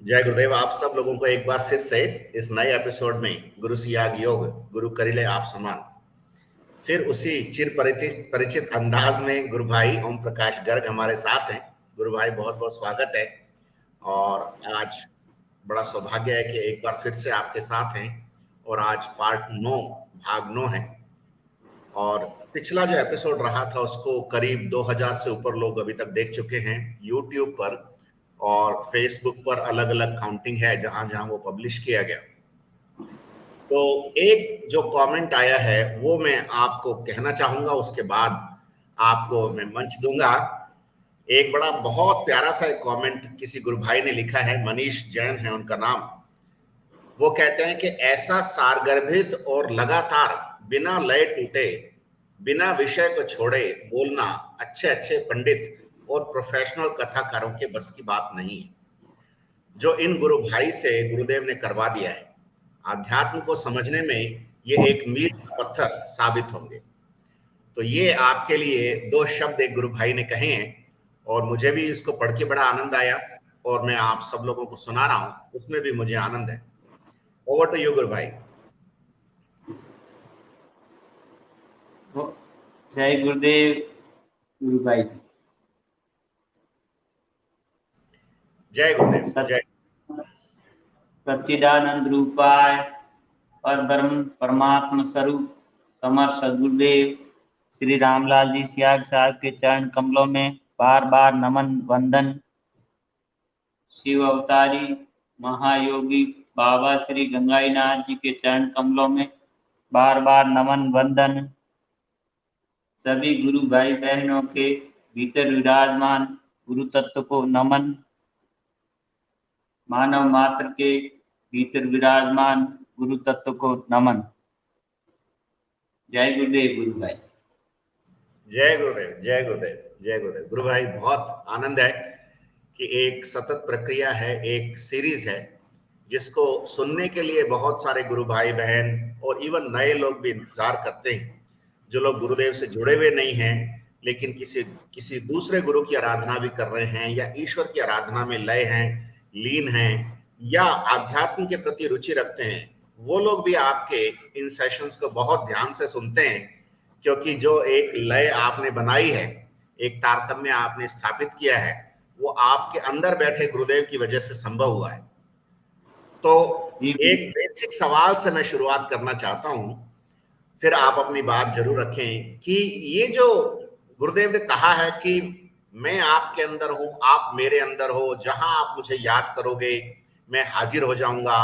जय गुरुदेव। आप सब लोगों को एक बार फिर से इस नए एपिसोड में गुरु सियाग योग गुरु करिले आप समान, फिर उसी चिर परिचित परिचित अंदाज में गुरु भाई ओम प्रकाश गर्ग हमारे साथ हैं। गुरु भाई बहुत बहुत स्वागत है। और आज बड़ा सौभाग्य है कि एक बार फिर से आपके साथ हैं। और आज पार्ट 9 भाग 9 है। और पिछला जो एपिसोड रहा था उसको करीब 2000 से ऊपर लोग अभी तक देख चुके हैं यूट्यूब पर, और फेसबुक पर अलग अलग काउंटिंग है जहां जहां वो पब्लिश किया गया। तो एक जो कमेंट आया है वो मैं आपको कहना चाहूंगा, उसके बाद आपको मैं मंच दूंगा। एक बड़ा बहुत प्यारा सा एक कमेंट किसी गुरु भाई ने लिखा है, मनीष जैन है उनका नाम। वो कहते हैं कि ऐसा सारगर्भित और लगातार बिना लय टूटे, बिना विषय को छोड़े बोलना अच्छे अच्छे पंडित और प्रोफेशनल कथाकारों के बस की बात नहीं है, जो इन गुरु भाई से गुरुदेव ने करवा दिया है। आध्यात्म को समझने में ये एक मील का पत्थर साबित होंगे। तो ये आपके लिए दो शब्द एक गुरु भाई ने कहे हैं, और मुझे भी इसको पढ़ के बड़ा आनंद आया, और मैं आप सब लोगों को सुना रहा हूं, उसमें भी मुझे आनंद है। ओवर टू यू गुरु भाई। जय गुरुदेव गुरु भाई जी। जय गुरुदेव। जय। सच्चिदानंद रूपाय और ब्रह्म परमात्मा स्वरूप समर्थ सद्गुरुदेव श्री रामलाल जी सियाग साहब के चरण कमलों में बार बार नमन वंदन। शिव अवतारी महायोगी बाबा श्री गंगाईनाथ जी के चरण कमलों में बार बार नमन वंदन। सभी गुरु भाई बहनों के भीतर विराजमान गुरु तत्व को नमन। मानव मात्र के भीतर विराजमान गुरु तत्व को नमन। जय गुरुदेव गुरु भाई। जय गुरुदेव। जय गुरुदेव। जय गुरुदेव। गुरु भाई बहुत आनंद है कि एक सतत प्रक्रिया है, एक सीरीज है जिसको सुनने के लिए बहुत सारे गुरु भाई बहन और इवन नए लोग भी इंतजार करते हैं, जो लोग गुरुदेव से जुड़े हुए नहीं हैं लेकिन किसी किसी दूसरे गुरु की आराधना भी कर रहे हैं, या ईश्वर की आराधना में लय हैं, लीन हैं, या आध्यात्म के प्रति रुचि रखते हैं। वो लोग भी आपके इन सेशंस को बहुत ध्यान से सुनते हैं, क्योंकि जो एक लय आपने बनाई है, एक तारतम्य आपने स्थापित किया है, वो आपके अंदर बैठे गुरुदेव की वजह से संभव हुआ है। तो एक बेसिक सवाल से मैं शुरुआत करना चाहता हूं, फिर आप अपनी बात जरूर रखें, कि ये जो गुरुदेव ने कहा है कि मैं आपके अंदर हूं, आप मेरे अंदर हो, जहां आप मुझे याद करोगे मैं हाजिर हो जाऊंगा।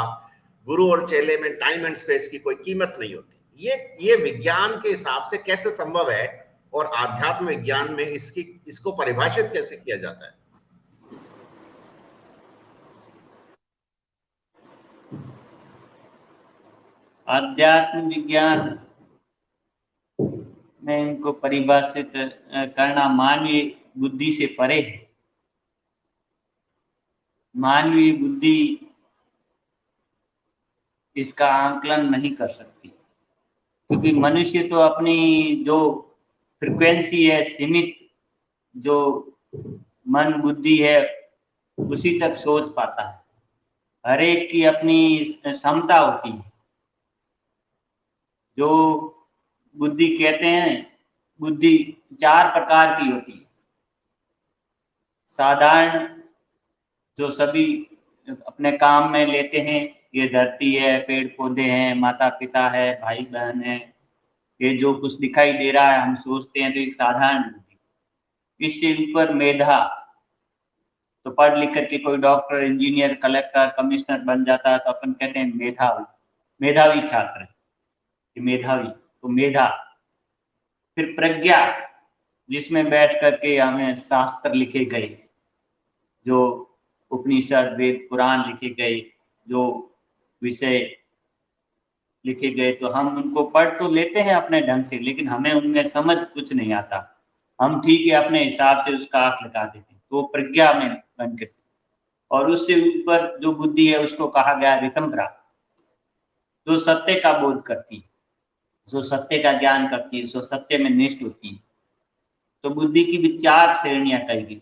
गुरु और चेले में टाइम एंड स्पेस की कोई कीमत नहीं होती। ये विज्ञान के हिसाब से कैसे संभव है, और आध्यात्म विज्ञान में इसको परिभाषित कैसे किया जाता है? आध्यात्म विज्ञान में इनको परिभाषित करना मानवीय बुद्धि से परे है। मानवीय बुद्धि इसका आंकलन नहीं कर सकती, क्योंकि मनुष्य तो अपनी जो फ्रिक्वेंसी है, सीमित जो मन बुद्धि है, उसी तक सोच पाता है। हर एक की अपनी क्षमता होती है। जो बुद्धि कहते हैं, बुद्धि 4 प्रकार की होती है। साधारण, जो सभी अपने काम में लेते हैं, ये धरती है, पेड़ पौधे हैं, माता पिता है, भाई बहन है, ये जो कुछ दिखाई दे रहा है हम सोचते हैं, तो एक साधारण बुद्धि। इससे ऊपर मेधा, तो पढ़ लिख करके कोई डॉक्टर, इंजीनियर, कलेक्टर, कमिश्नर बन जाता है तो अपन कहते हैं मेधावी, मेधावी छात्र है, मेधावी। तो मेधा। फिर प्रज्ञा, जिसमें बैठ करके हमें शास्त्र लिखे गए, जो उपनिषद वेद पुराण लिखे गए, जो विषय लिखे गए, तो हम उनको पढ़ तो लेते हैं अपने ढंग से, लेकिन हमें उनमें समझ कुछ नहीं आता। हम ठीक है अपने हिसाब से उसका आंख लगा देते हैं, तो प्रज्ञा में बन के। और उससे ऊपर जो बुद्धि है उसको कहा गया ऋतंभरा, जो सत्य का बोध करती है, जो सत्य का ज्ञान करती है, जो सत्य में निष्ठ होती है। तो बुद्धि की भी 4 श्रेणियां कही गई: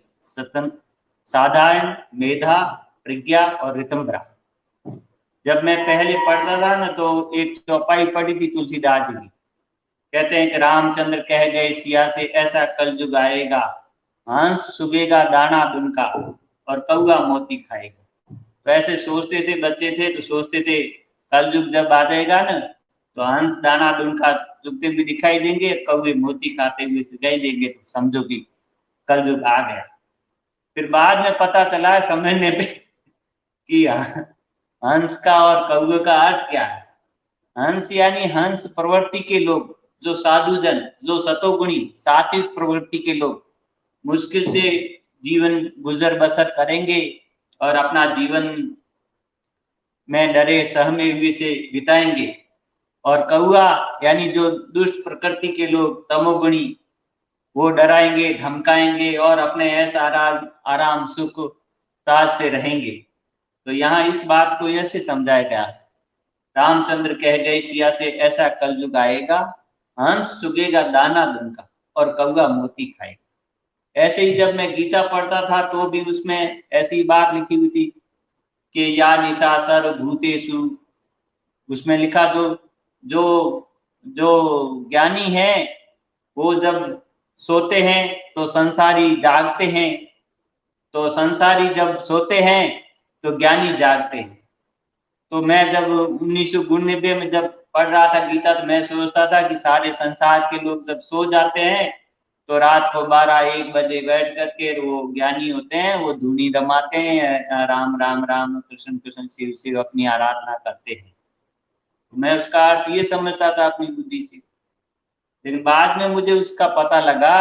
साधारण, मेधा, प्रज्ञा और ऋतंभरा। जब मैं पहले पढ़ता था ना तो एक चौपाई पढ़ी थी तुलसीदास जी की, कहते हैं कि रामचंद्र कह गए सिया से ऐसा कलयुग आएगा, हंस सुगेगा दाना दुनका और कौआ मोती खाएगा। तो ऐसे सोचते थे, बच्चे थे तो सोचते थे कलयुग जब आ जाएगा ना तो हंस दाना दुनका चुगते भी दिखाई देंगे, कौए मोती खाते हुए दिखाई देंगे, तो समझो कि कलयुग आ गया। फिर बाद में पता चला समझने पे कि हंस का और कौए का अर्थ क्या है। हंस यानी हंस प्रवृत्ति के लोग, जो साधुजन, जो सतोगुणी सात्विक प्रवृत्ति के लोग मुश्किल से जीवन गुजर बसर करेंगे और अपना जीवन में डरे सहमे हुए से बिताएंगे। और कौआ यानी जो दुष्ट प्रकृति के लोग तमोगुणी, वो डराएंगे धमकाएंगे और अपने ऐसा आराम सुख ताज से रहेंगे। तो यहाँ इस बात को ऐसे समझाया गया, रामचंद्र कह गए सिया से ऐसा कलयुग आएगा, हंस सुगेगा दाना दुनका और कौआ मोती खाएगा। ऐसे ही जब मैं गीता पढ़ता था तो भी उसमें ऐसी बात लिखी हुई थी कि या निशा सर्वभूतेषु, उसमें लिखा जो जो जो ज्ञानी है वो जब सोते हैं तो संसारी जागते हैं, तो संसारी जब सोते हैं तो ज्ञानी जागते हैं। तो मैं जब 1999 में जब पढ़ रहा था गीता तो मैं सोचता था कि सारे संसार के लोग जब सो जाते हैं तो रात को 12-1 बजे बैठ करके वो ज्ञानी होते हैं, वो धुनी रमाते हैं, राम राम राम कृष्ण कृष्ण शिव शिव अपनी आराधना करते हैं। तो मैं उसका अर्थ ये समझता था अपनी बुद्धि से, लेकिन बाद में मुझे उसका पता लगा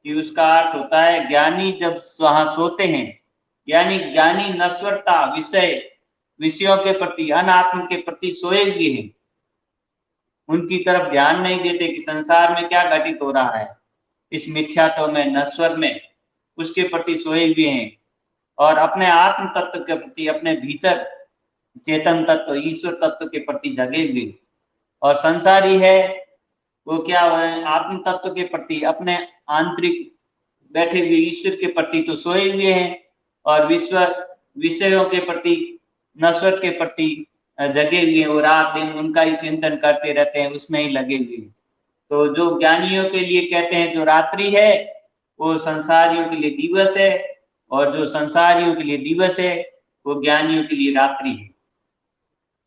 कि उसका अर्थ होता है ज्ञानी जब वहां सोते हैं, यानी ज्ञानी नश्वरता विषयों के प्रति अनात्म के प्रति सोए हुए हैं, उनकी तरफ ध्यान नहीं देते कि संसार में क्या घटित हो रहा है, इस मिथ्यात्व में नश्वर में उसके प्रति सोए हुए हैं और अपने आत्म तत्व के प्रति, अपने भीतर चेतन तत्व ईश्वर तत्व के प्रति जगे हुए। और संसारी है वो क्या है, आत्म तत्व के प्रति अपने आंतरिक बैठे हुए ईश्वर के प्रति तो सोए हुए हैं और विषयों के प्रति नश्वर के प्रति जगे हुए, वो रात दिन उनका ही चिंतन करते रहते हैं, उसमें ही लगे हुए। तो जो ज्ञानियों के लिए कहते हैं जो रात्रि है वो संसारियों के लिए दिवस है, और जो संसारियों के लिए दिवस है वो ज्ञानियों के लिए रात्रि है।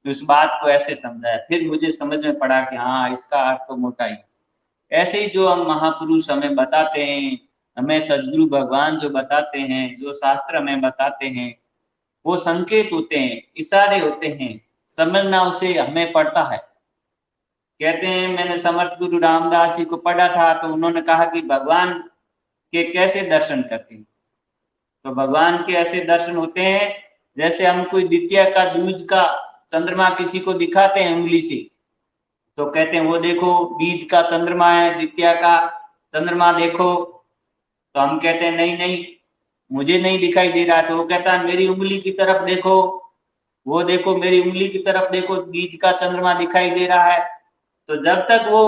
उस बात को ऐसे समझाया, फिर मुझे समझ में पड़ा कि हाँ इसका अर्थ तो मोटा ही। ऐसे ही जो हम महापुरुष हमें बताते हैं, हमें सदगुरु भगवान जो बताते हैं, जो शास्त्र हमें बताते हैं, वो संकेत होते हैं, इशारे होते हैं, समझना उसे हमें पड़ता है। कहते हैं मैंने समर्थ गुरु रामदास जी को पढ़ा था तो उन्होंने कहा कि भगवान के कैसे दर्शन करते हैं, तो भगवान के ऐसे दर्शन होते हैं जैसे हम कोई द्वितीया का दूज का चंद्रमा किसी को दिखाते हैं उंगली से, तो कहते हैं वो देखो बीज का चंद्रमा है, द्वितीया का चंद्रमा देखो, तो हम कहते हैं नहीं नहीं मुझे नहीं दिखाई दे रहा, तो वो कहता है मेरी उंगली की तरफ देखो, वो देखो मेरी उंगली की तरफ देखो बीज का चंद्रमा दिखाई दे रहा है। तो जब तक वो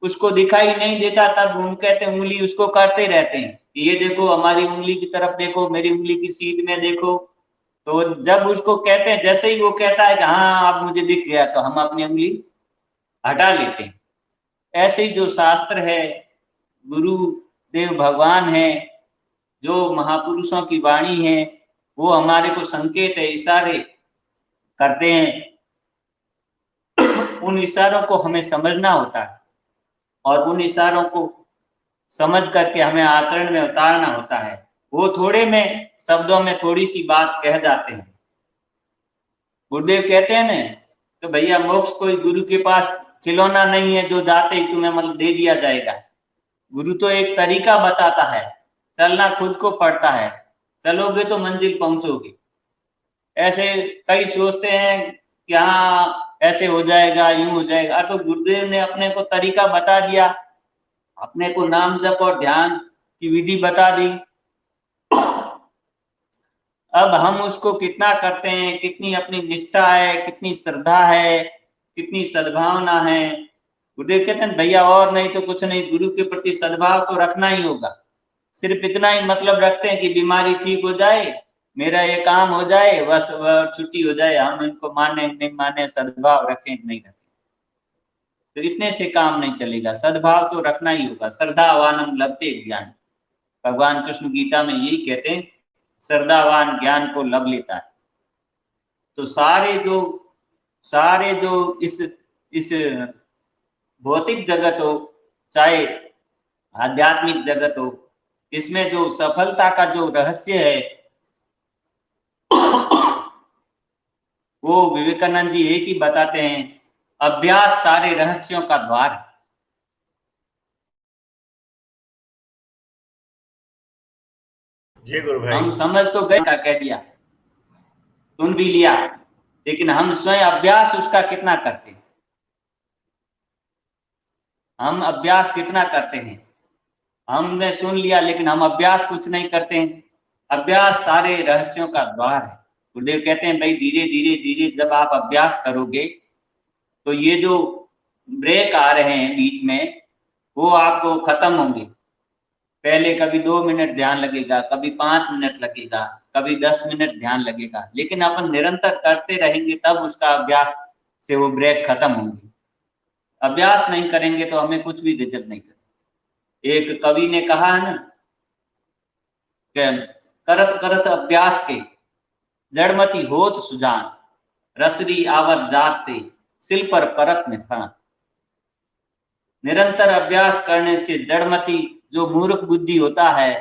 उसको दिखाई नहीं देता तब हम कहते हैं उंगली उसको करते रहते हैं कि ये देखो हमारी उंगली की तरफ देखो, मेरी उंगली की सीध में देखो। तो जब उसको कहते हैं, जैसे ही वो कहता है कि हाँ अब मुझे दिख गया, तो हम अपनी उंगली हटा लेते हैं। ऐसे ही जो शास्त्र है, गुरु देव भगवान है, जो महापुरुषों की वाणी है, वो हमारे को संकेत है, इशारे करते हैं। उन इशारों को हमें समझना होता है और उन इशारों को समझ करके हमें आचरण में उतारना होता है। वो थोड़े में शब्दों में थोड़ी सी बात कह जाते हैं। गुरुदेव कहते हैं ना तो भैया मोक्ष कोई गुरु के पास खिलौना नहीं है जो जाते ही तुम्हें मतलब दे दिया जाएगा। गुरु तो एक तरीका बताता है, चलना खुद को पड़ता है, चलोगे तो मंजिल पहुंचोगे। ऐसे कई सोचते हैं कि हाँ ऐसे हो जाएगा, यूं हो जाएगा, तो गुरुदेव ने अपने को तरीका बता दिया, अपने को नाम जप और ध्यान की विधि बता दी। अब हम उसको कितना करते हैं, कितनी अपनी निष्ठा है, कितनी श्रद्धा है, कितनी सद्भावना है। गुरुदेव कहते हैं भैया और नहीं तो कुछ नहीं, गुरु के प्रति सद्भाव तो रखना ही होगा। सिर्फ इतना ही मतलब रखते हैं कि बीमारी ठीक हो जाए मेरा ये काम हो जाए, बस वह छुट्टी हो जाए, हम इनको माने नहीं माने, सद्भाव रखें नहीं रखें, तो इतने से काम नहीं चलेगा। सद्भाव तो रखना ही होगा। श्रद्धावानम लभते ज्ञान, भगवान कृष्ण गीता में यही कहते हैं, श्रद्धावान ज्ञान को लभ लेता है। तो सारे जो इस भौतिक जगत हो, चाहे आध्यात्मिक जगत हो, इसमें जो सफलता का जो रहस्य है वो विवेकानंद जी एक ही बताते हैं, अभ्यास सारे रहस्यों का द्वार है। जी गुरु भाई। हम समझ तो गए, का कह दिया, सुन भी लिया, लेकिन हम स्वयं अभ्यास उसका कितना करते हैं? हम अभ्यास कितना करते हैं? हमने सुन लिया, लेकिन हम अभ्यास कुछ नहीं करते हैं। अभ्यास सारे रहस्यों का द्वार है। गुरुदेव कहते हैं भाई, धीरे धीरे धीरे जब आप अभ्यास करोगे तो ये जो ब्रेक आ रहे हैं बीच में, वो आपको खत्म होंगे। पहले कभी 2 मिनट ध्यान लगेगा, कभी 5 मिनट लगेगा, कभी 10 मिनट ध्यान लगेगा, लेकिन अपन निरंतर करते रहेंगे तब उसका अभ्यास से वो ब्रेक खत्म होंगे। अभ्यास नहीं करेंगे तो हमें कुछ भी रिजल्ट नहीं करेगा। एक कवि ने कहा है ना कि करत करत अभ्यास के जड़मति होत सुजान, रसरी आवत जाते सिल पर परत निशान। निरंतर अभ्यास करने से जड़मति, जो मूर्ख बुद्धि होता है,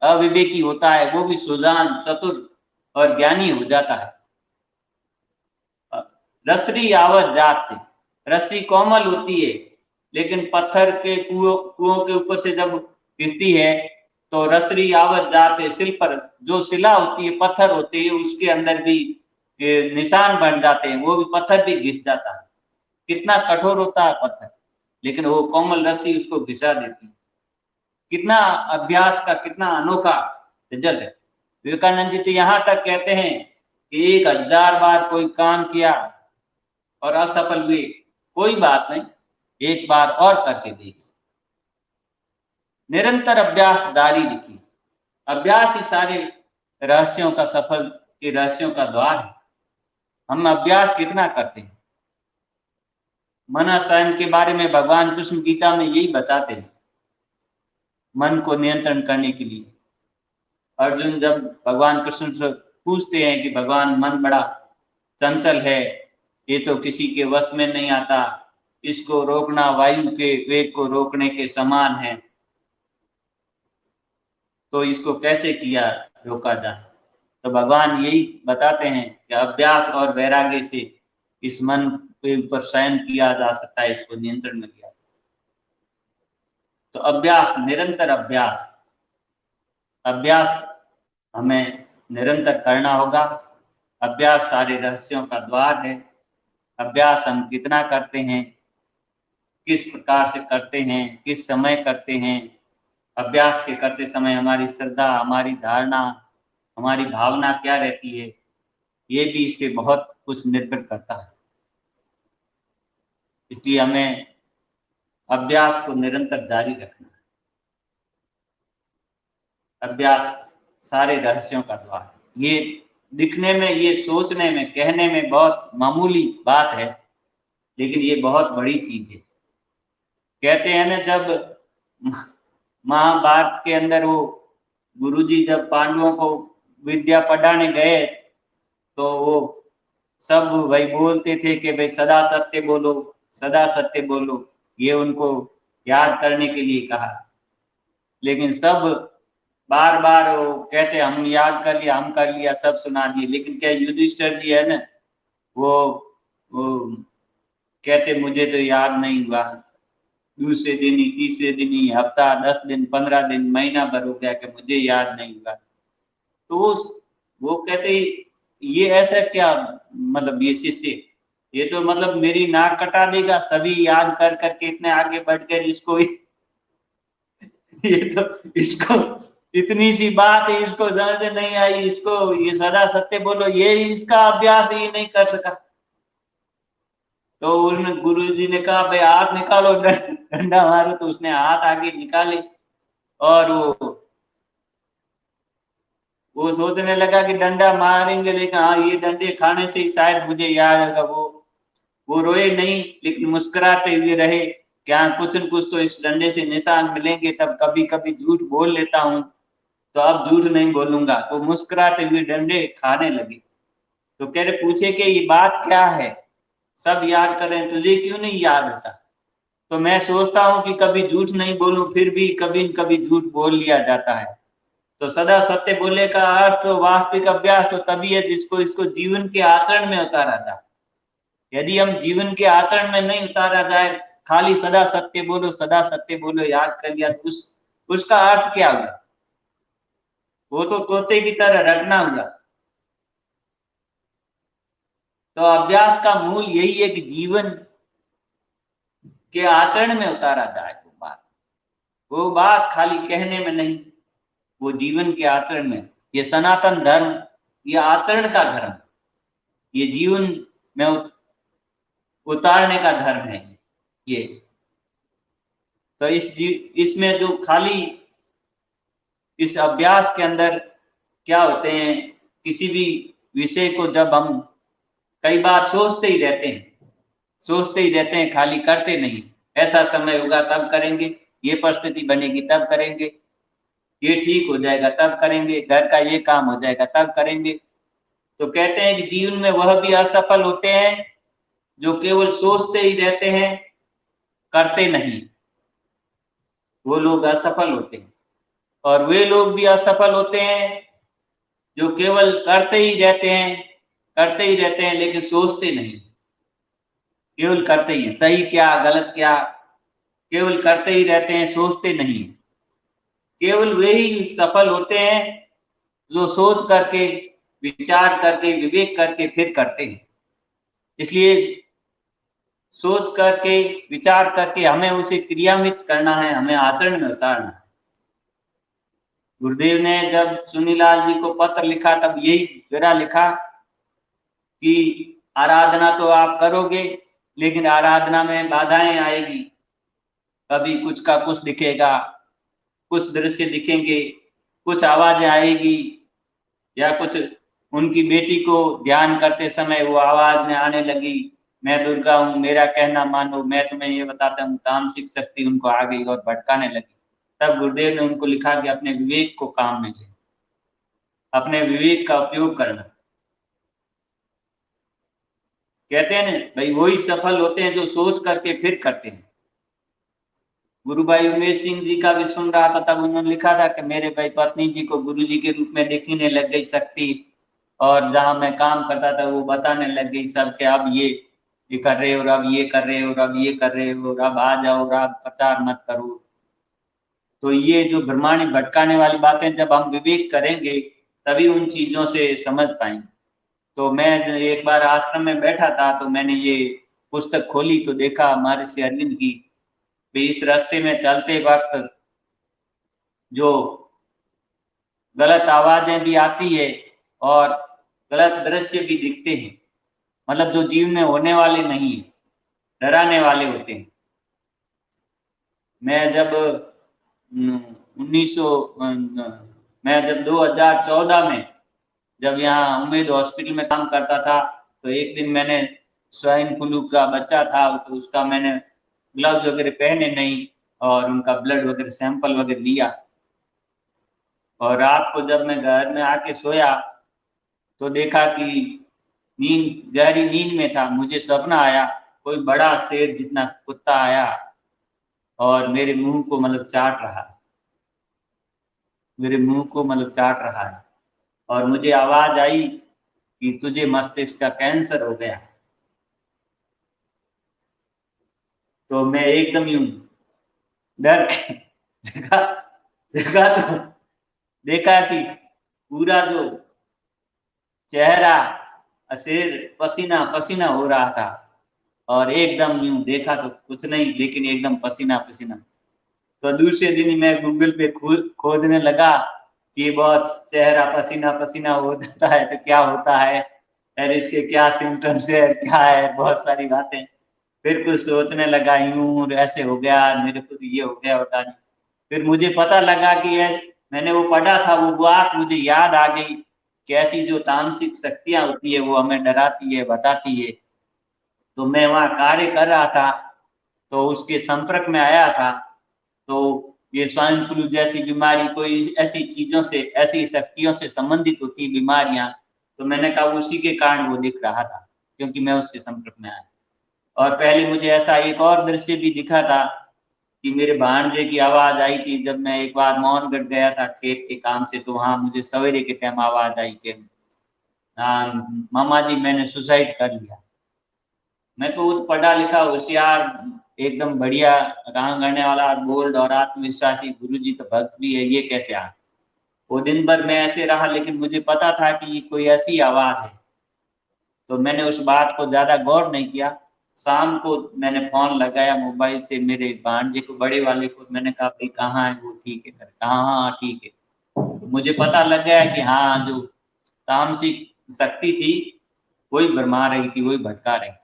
अविवेकी होता है, वो भी सुजान, चतुर और ज्ञानी हो जाता है। रसरी आवत जाते, रस्सी कोमल होती है, लेकिन पत्थर के कुओं के ऊपर से जब घिसती है तो रसरी आवत जाते, सिल पर जो शिला होती है, पत्थर होते है, उसके अंदर भी निशान बन जाते हैं, वो भी पत्थर भी घिस जाता है। कितना कठोर होता है पत्थर, लेकिन वो कोमल रस्सी उसको घिसा देती है। कितना अभ्यास का कितना अनोखा रिजल्ट है। विवेकानंद जी तो यहाँ तक कहते हैं कि 1000 बार कोई काम किया और असफल हुए, कोई बात नहीं, एक बार और करके देख। निरंतर अभ्यास जारी रखिए। अभ्यास ही सारे रहस्यों का, सफल के रहस्यों का द्वार है। हम अभ्यास कितना करते हैं? मन संयम के बारे में भगवान कृष्ण गीता में यही बताते हैं, मन को नियंत्रण करने के लिए। अर्जुन जब भगवान कृष्ण से पूछते हैं कि भगवान, मन बड़ा चंचल है, ये तो किसी के वश में नहीं आता, इसको रोकना वायु के वेग को रोकने के समान है, तो इसको कैसे किया रोका जाए? तो भगवान यही बताते हैं कि अभ्यास और वैराग्य से इस मन के ऊपर संयम किया जा सकता है, इसको नियंत्रण में किया। तो अभ्यास, निरंतर अभ्यास, अभ्यास हमें निरंतर करना होगा। अभ्यास सारे रहस्यों का द्वार है। अभ्यास हम कितना करते हैं, किस प्रकार से करते हैं, किस समय करते हैं, अभ्यास के करते समय हमारी श्रद्धा, हमारी धारणा, हमारी भावना क्या रहती है, ये भी इस पे बहुत कुछ निर्भर करता है। इसलिए हमें अभ्यास को निरंतर जारी रखना है। अभ्यास सारे रहस्यों का द्वार है। ये दिखने में, ये सोचने में, कहने में बहुत मामूली बात है, लेकिन ये बहुत बड़ी चीज है। कहते हैं ना, जब महाभारत के अंदर वो गुरुजी जब पांडवों को विद्या पढ़ाने गए तो वो सब वही बोलते थे कि भाई सदा सत्य बोलो, सदा सत्य बोलो, ये उनको याद करने के लिए कहा। लेकिन सब बार बार वो कहते हम याद कर लिया, हम कर लिया, सब सुना दिए। लेकिन क्या युधिष्ठिर जी है ना, वो कहते मुझे तो याद नहीं हुआ। दूसरे दिन ही, तीसरे दिन ही, हफ्ता, 10 दिन, 15 दिन, महीना भर हो गया कि मुझे याद नहीं हुआ। तो वो कहते ये ऐसा क्या, मतलब ये शिष्य, ये तो मतलब मेरी नाक कटा देगा, सभी याद कर करके इतने आगे बढ़ गए, इसको ये तो, इसको इतनी सी बात है, इसको समझ नहीं आई, इसको ये सदा सत्य बोलो, ये इसका अभ्यास ही नहीं कर सका। तो उसने गुरुजी ने कहा भाई हाथ निकालो, डंडा मारो। तो उसने हाथ आगे निकाले और वो वो सोचने लगा कि डंडा मारेंगे, लेकिन हाँ ये डंडे खाने से ही शायद मुझे याद आएगा। वो रोए नहीं, लेकिन मुस्कुराते हुए रहे, क्या कुछ न कुछ तो इस डंडे से निशान मिलेंगे, तब कभी कभी झूठ बोल लेता हूँ, तो अब झूठ नहीं बोलूंगा। तो मुस्कुराते हुए डंडे खाने लगे। तो कह रहे, पूछे कि ये बात क्या है, सब याद कर रहे हैं, तुझे क्यों नहीं याद होता? तो मैं सोचता हूँ कि कभी झूठ नहीं बोलूं, फिर भी कभी न कभी झूठ बोल लिया जाता है। तो सदा सत्य बोलने का अर्थ तो वास्तविक अभ्यास तो तभी है जिसको इसको जीवन के आचरण में उतारा जाए। यदि हम जीवन के आचरण में नहीं उतारा जाए, खाली सदा सत्य बोलो याद कर लिया, तो उसका अर्थ क्या हुआ? वो तो तोते की तरह रटना हुआ। तो अभ्यास का मूल यही है कि जीवन के आचरण में उतारा जाए वो बात खाली कहने में नहीं, वो जीवन के आचरण में। ये सनातन धर्म, ये आचरण का धर्म, ये जीवन में उतारने का धर्म है ये। तो इसमें जो खाली इस अभ्यास के अंदर क्या होते हैं, किसी भी विषय को जब हम कई बार सोचते ही रहते हैं, खाली करते नहीं। ऐसा समय होगा तब करेंगे, ये परिस्थिति बनेगी तब करेंगे, ये ठीक हो जाएगा तब करेंगे, घर का ये काम हो जाएगा तब करेंगे। तो कहते हैं कि जीवन में वह भी असफल होते हैं जो केवल सोचते ही रहते हैं, करते नहीं। वो लोग असफल होते हैं। और वे लोग भी असफल होते हैं जो केवल करते ही रहते हैं लेकिन सोचते नहीं। केवल करते ही, सही क्या गलत क्या, केवल करते ही रहते हैं, सोचते नहीं। केवल वे ही सफल होते हैं जो सोच करके, विचार करके, विवेक करके फिर करते हैं। इसलिए सोच करके, विचार करके हमें उसे क्रियान्वित करना है, हमें आचरण में उतारना है। गुरुदेव ने जब सुनीलाल जी को पत्र लिखा तब यही जरा लिखा कि आराधना तो आप करोगे, लेकिन आराधना में बाधाएं आएगी। कभी कुछ का कुछ दिखेगा, कुछ दृश्य दिखेंगे, कुछ आवाजें आएगी, या कुछ उनकी बेटी को ध्यान करते समय वो आवाज में आने लगी, मैं दुर्गा हूँ, मेरा कहना मानो, मैं तुम्हें ये बताता हूँ, तामसिक शक्ति उनको आ गई और भटकाने लगी। तब गुरुदेव ने उनको लिखा कि अपने विवेक को काम में ले, अपने विवेक का उपयोग करना। कहते हैं ना भाई, वही सफल होते हैं जो सोच करके फिर करते हैं। गुरु भाई उमेश सिंह जी का भी सुन रहा था, तब उन्होंने लिखा था कि मेरे भाई पत्नी जी को गुरु जी के रूप में दिखने लग गई शक्ति, और जहां मैं काम करता था वो बताने लग गई सबके, अब ये कर रहे हो, और अब ये कर रहे हो, और अब ये कर रहे हो, और अब आ जाओ, और अब प्रचार मत करो। तो ये जो ब्रह्मांड भटकाने वाली बातें जब हम विवेक करेंगे तभी उन चीजों से समझ पाएंगे। तो मैं एक बार आश्रम में बैठा था, तो मैंने ये पुस्तक खोली तो देखा महर्षि अरविंद की, इस रास्ते में चलते वक्त जो गलत आवाजें भी आती है और गलत दृश्य भी दिखते हैं, मतलब जो जीवन में होने वाले नहीं है, डराने वाले होते हैं। मैं जब 2014 में जब यहाँ उम्मीद हॉस्पिटल में काम करता था, तो एक दिन मैंने स्वाइन फ्लू का बच्चा था, तो उसका मैंने ग्लव्स वगैरह पहने नहीं और उनका ब्लड वगैरह सैंपल वगैरह लिया। और रात को जब मैं घर में आके सोया तो देखा कि गहरी नींद में था, मुझे सपना आया कोई बड़ा शेर जितना कुत्ता आया और मेरे मुंह को चाट रहा है, और मुझे आवाज आई कि तुझे मस्तिष्क का कैंसर हो गया। तो मैं एकदम यूं डर के जगह तो देखा कि पूरा जो चेहरा शेर पसीना पसीना हो रहा था, और एकदम यूं देखा तो कुछ नहीं, लेकिन एकदम पसीना पसीना। तो दूसरे दिन मैं गूगल पे खोजने लगा कि बहुत चेहरा पसीना पसीना हो जाता है तो क्या होता है, और इसके क्या सिम्टम्स है, क्या है, बहुत सारी बातें। फिर कुछ सोचने लगा, यूं ऐसे हो गया मेरे को, तो ये हो गया होता नहीं। फिर मुझे पता लगा कि मैंने वो पढ़ा था, वो बात मुझे याद आ गई कि ऐसी जो तामसिक शक्तियां होती है वो हमें डराती है, बताती है। तो मैं वहाँ कार्य कर रहा था, तो उसके संपर्क में आया था। तो ये स्वाइन फ्लू जैसी बीमारी, कोई ऐसी चीजों से, ऐसी शक्तियों से संबंधित होती है बीमारियां, तो मैंने कहा उसी के कारण वो दिख रहा था, क्योंकि मैं उसके संपर्क में आया। और पहले मुझे ऐसा एक और दृश्य भी दिखा था कि मेरे भांजे की आवाज आई थी जब मैं एक बार मोहनगढ़ गया था खेत के काम से, तो वहां मुझे सवेरे के टाइम आवाज आई कि मामा जी मैंने सुसाइड कर लिया। मैं तो पढ़ा लिखा होशियार, एकदम बढ़िया काम करने वाला, बोल्ड और आत्मविश्वासी, गुरुजी तो भक्त भी है, ये कैसे आ। वो दिन भर मैं ऐसे रहा, लेकिन मुझे पता था कि ये कोई ऐसी आवाज है, तो मैंने उस बात को ज्यादा गौर नहीं किया। शाम को मैंने फोन लगाया मोबाइल से मेरे भांजे को, बड़े वाले को, मैंने कहा भाई कहाँ है वो, ठीक है कर, हाँ हाँ ठीक है। तो मुझे पता लग गया कि हाँ, जो तामसिक शक्ति थी वही भरमा रही थी, वही भटका रही थी।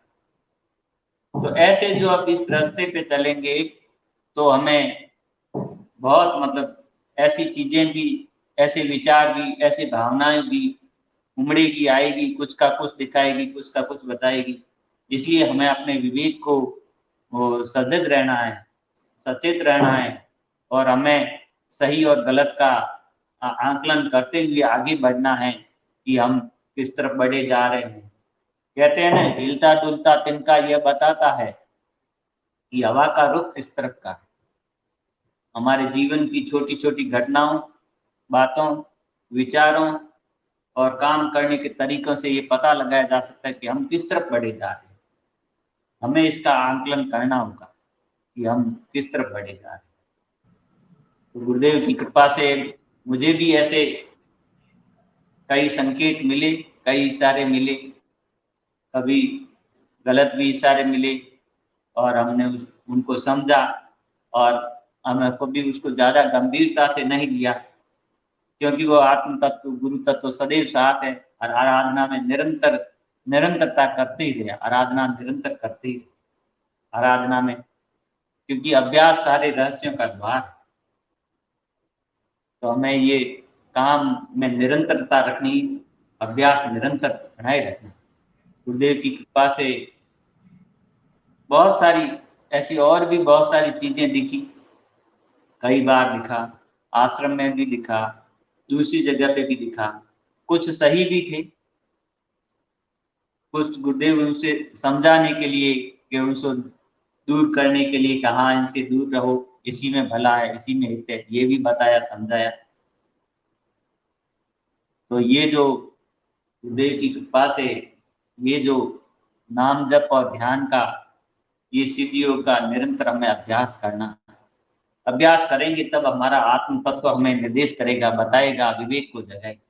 तो ऐसे जो अब इस रास्ते पे चलेंगे तो हमें बहुत मतलब ऐसी चीजें भी, ऐसे विचार भी, ऐसी भावनाएं भी उमड़ेगी, आएगी, कुछ का कुछ दिखाएगी, कुछ का कुछ बताएगी। इसलिए हमें अपने विवेक को वो सजग रहना है, सचेत रहना है, और हमें सही और गलत का आकलन करते हुए आगे बढ़ना है कि हम किस तरफ बढ़े जा रहे हैं। कहते हैं ना, हिलता डुलता तिनका यह बताता है कि हवा का रुख किस तरफ का है। हमारे जीवन की छोटी छोटी घटनाओं, बातों, विचारों और काम करने के तरीकों से ये पता लगाया जा सकता है कि हम किस तरफ बढ़े जा रहे हैं। हमें इसका आकलन करना होगा कि हम किस तरफ बढ़े जा रहे हैं। तो गुरुदेव की कृपा से मुझे भी ऐसे कई संकेत मिले, कई इशारे मिले, कभी गलत भी इशारे मिले, और हमने उनको समझा, और हमें कभी उसको ज्यादा गंभीरता से नहीं लिया, क्योंकि वो आत्म तत्व, गुरु तत्व सदैव साथ है। और आराधना में निरंतरता करते ही रहे, आराधना निरंतर करते ही रहे, आराधना में, क्योंकि अभ्यास सारे रहस्यों का द्वार है। तो हमें ये काम में निरंतरता रखनी, अभ्यास निरंतर बनाए रखना। गुरुदेव की कृपा से बहुत सारी ऐसी और भी बहुत सारी चीजें दिखी, कई बार दिखा, आश्रम में भी दिखा, दूसरी जगह पे भी दिखा। कुछ सही भी थे, कुछ गुरुदेव उनसे समझाने के लिए, कि उनको दूर करने के लिए, कहा इनसे दूर रहो, इसी में भला है, इसी में हित है, ये भी बताया, समझाया। तो ये जो गुरुदेव की कृपा से ये जो नाम जप और ध्यान का, ये सिद्धियों का निरंतर हमें अभ्यास करना, अभ्यास करेंगे तब हमारा आत्म तत्व हमें निर्देश करेगा, बताएगा, विवेक को जगाएगा।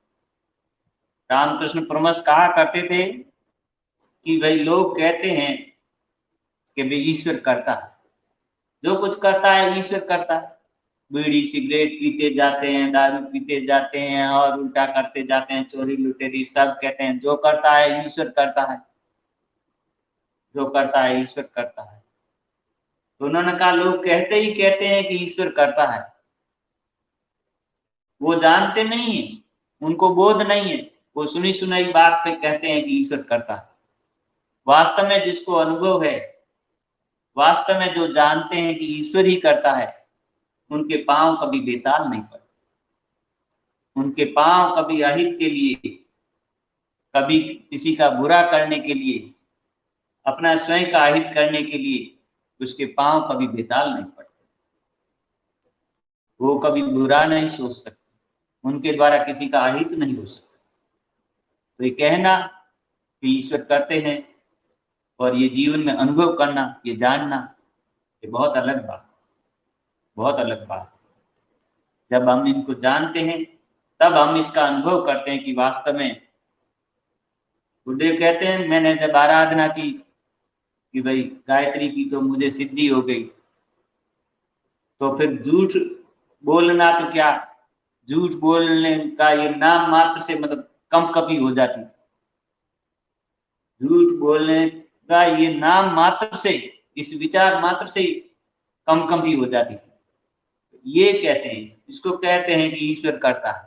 रामकृष्ण परमहंस कहा करते थे कि भाई लोग कहते हैं कि भाई ईश्वर करता है, जो कुछ करता है ईश्वर करता है। बीड़ी सिगरेट पीते जाते हैं, दारू पीते जाते हैं, और उल्टा करते जाते हैं, चोरी लुटेरी, सब कहते हैं जो करता है ईश्वर करता है, जो करता है ईश्वर करता है। तो उन्होंने कहा लोग कहते ही कहते हैं कि ईश्वर करता है, वो जानते नहीं है, उनको बोध नहीं है, वो सुनी सुनाई बात पे कहते हैं कि ईश्वर करता है। वास्तव में जिसको अनुभव है, वास्तव में जो जानते हैं कि ईश्वर ही करता है, उनके पांव कभी बेताल नहीं पड़ते, उनके पांव कभी अहित के लिए, कभी किसी का बुरा करने के लिए, अपना स्वयं का अहित करने के लिए उसके पांव कभी बेताल नहीं पड़ते। वो कभी बुरा नहीं सोच सकते, उनके द्वारा किसी का अहित नहीं हो सकता। तो ये कहना कि ईश्वर करते हैं और ये जीवन में अनुभव करना, ये जानना, ये बहुत अलग बात, बहुत अलग बात। जब हम इनको जानते हैं तब हम इसका अनुभव करते हैं कि वास्तव में, गुरुदेव कहते हैं मैंने जब आराधना की कि भाई गायत्री की तो मुझे सिद्धि हो गई, तो फिर झूठ बोलना तो क्या, झूठ बोलने का ये नाम मात्र से मतलब कम कपी हो जाती थी। झूठ बोलने का ये नाम मात्र से, इस विचार मात्र से कम कपी हो जाती थी। ये कहते हैं, इसको कहते हैं कि ईश्वर करता है।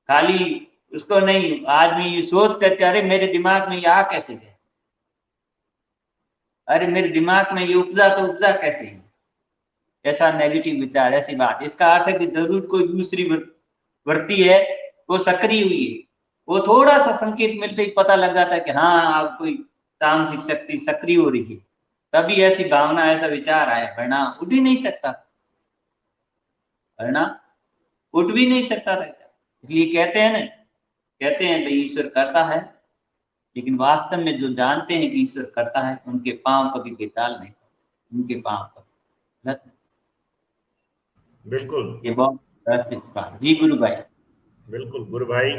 खाली उसको नहीं, आदमी ये सोच करके अरे मेरे दिमाग में ये आ कैसे गया, अरे मेरे दिमाग में ये उपजा तो उपजा कैसे है, ऐसा नेगेटिव विचार, ऐसी बात। इसका अर्थ है कि जरूर कोई दूसरी वृत्ति है वो सक्रिय हुई है, वो थोड़ा सा संकेत मिलते ही पता लग जाता है कि हाँ अब कोई तामसिक शक्ति सक्रिय हो रही है, तभी ऐसी भावना, ऐसा विचार आया, वरना उठ ही नहीं सकता, वरना उठ भी नहीं सकता रहता। इसलिए कहते हैं ना, कहते हैं भाई ईश्वर करता है, लेकिन वास्तव में जो जानते हैं कि ईश्वर करता है उनके पांव कभी बेताल नहीं, उनके पांव कभी गलत। बिल्कुल ये बहुत बात जी गुरु भाई। बिल्कुल गुरु भाई,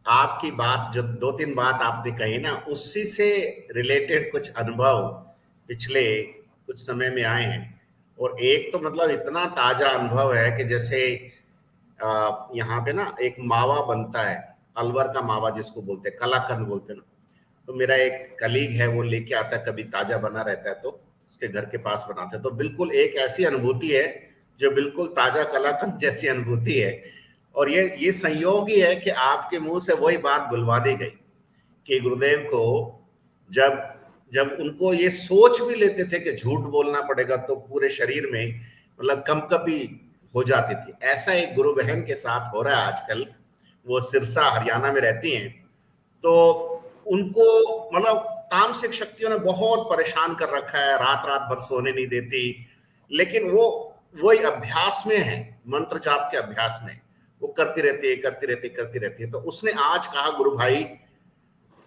आपकी बात जो दो तीन बात आपने कही ना, उसी से रिलेटेड कुछ अनुभव पिछले कुछ समय में आए हैं। और एक तो मतलब इतना ताजा अनुभव है कि जैसे यहाँ पे ना एक मावा बनता है, अलवर का मावा जिसको बोलते हैं, कलाकंद बोलते हैं ना। तो मेरा एक कलीग है, वो लेके आता है, कभी ताजा बना रहता है तो उसके घर के पास बनाते हैं, तो बिल्कुल एक ऐसी अनुभूति है जो बिल्कुल ताजा कलाकंद जैसी अनुभूति है। और ये संयोग ही है कि आपके मुंह से वही बात बुलवा दी गई कि गुरुदेव को जब जब उनको ये सोच भी लेते थे कि झूठ बोलना पड़ेगा तो पूरे शरीर में मतलब कंपकपी हो जाती थी। ऐसा एक गुरु बहन के साथ हो रहा है आजकल। वो सिरसा हरियाणा में रहती हैं, तो उनको मतलब तामसिक शक्तियों ने बहुत परेशान कर रखा है, रात रात भर सोने नहीं देती, लेकिन वो वही अभ्यास में है, मंत्र जाप के अभ्यास में वो करती रहती है, करती रहती है, करती रहती है। तो उसने आज कहा गुरु भाई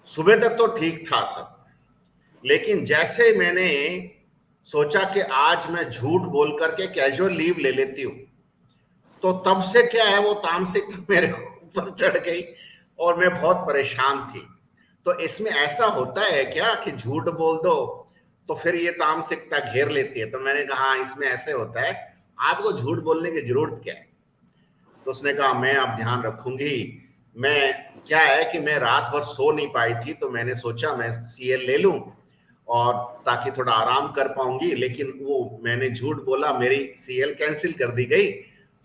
सुबह तक तो ठीक था सब, लेकिन जैसे मैंने सोचा कि आज मैं झूठ बोल करके कैजुअल लीव ले लेती हूँ, तो तब से क्या है वो तामसिक मेरे ऊपर चढ़ गई और मैं बहुत परेशान थी। तो इसमें ऐसा होता है क्या कि झूठ बोल दो तो फिर ये तामसिकता घेर लेती है? तो मैंने कहा इसमें ऐसे होता है, आपको झूठ बोलने की जरूरत क्या है? तो उसने कहा मैं अब ध्यान रखूंगी। मैं क्या है कि मैं रात भर सो नहीं पाई थी, तो मैंने सोचा मैं सीएल ले लूं और ताकि थोड़ा आराम कर पाऊंगी, लेकिन वो मैंने झूठ बोला, मेरी सीएल कैंसिल कर दी गई।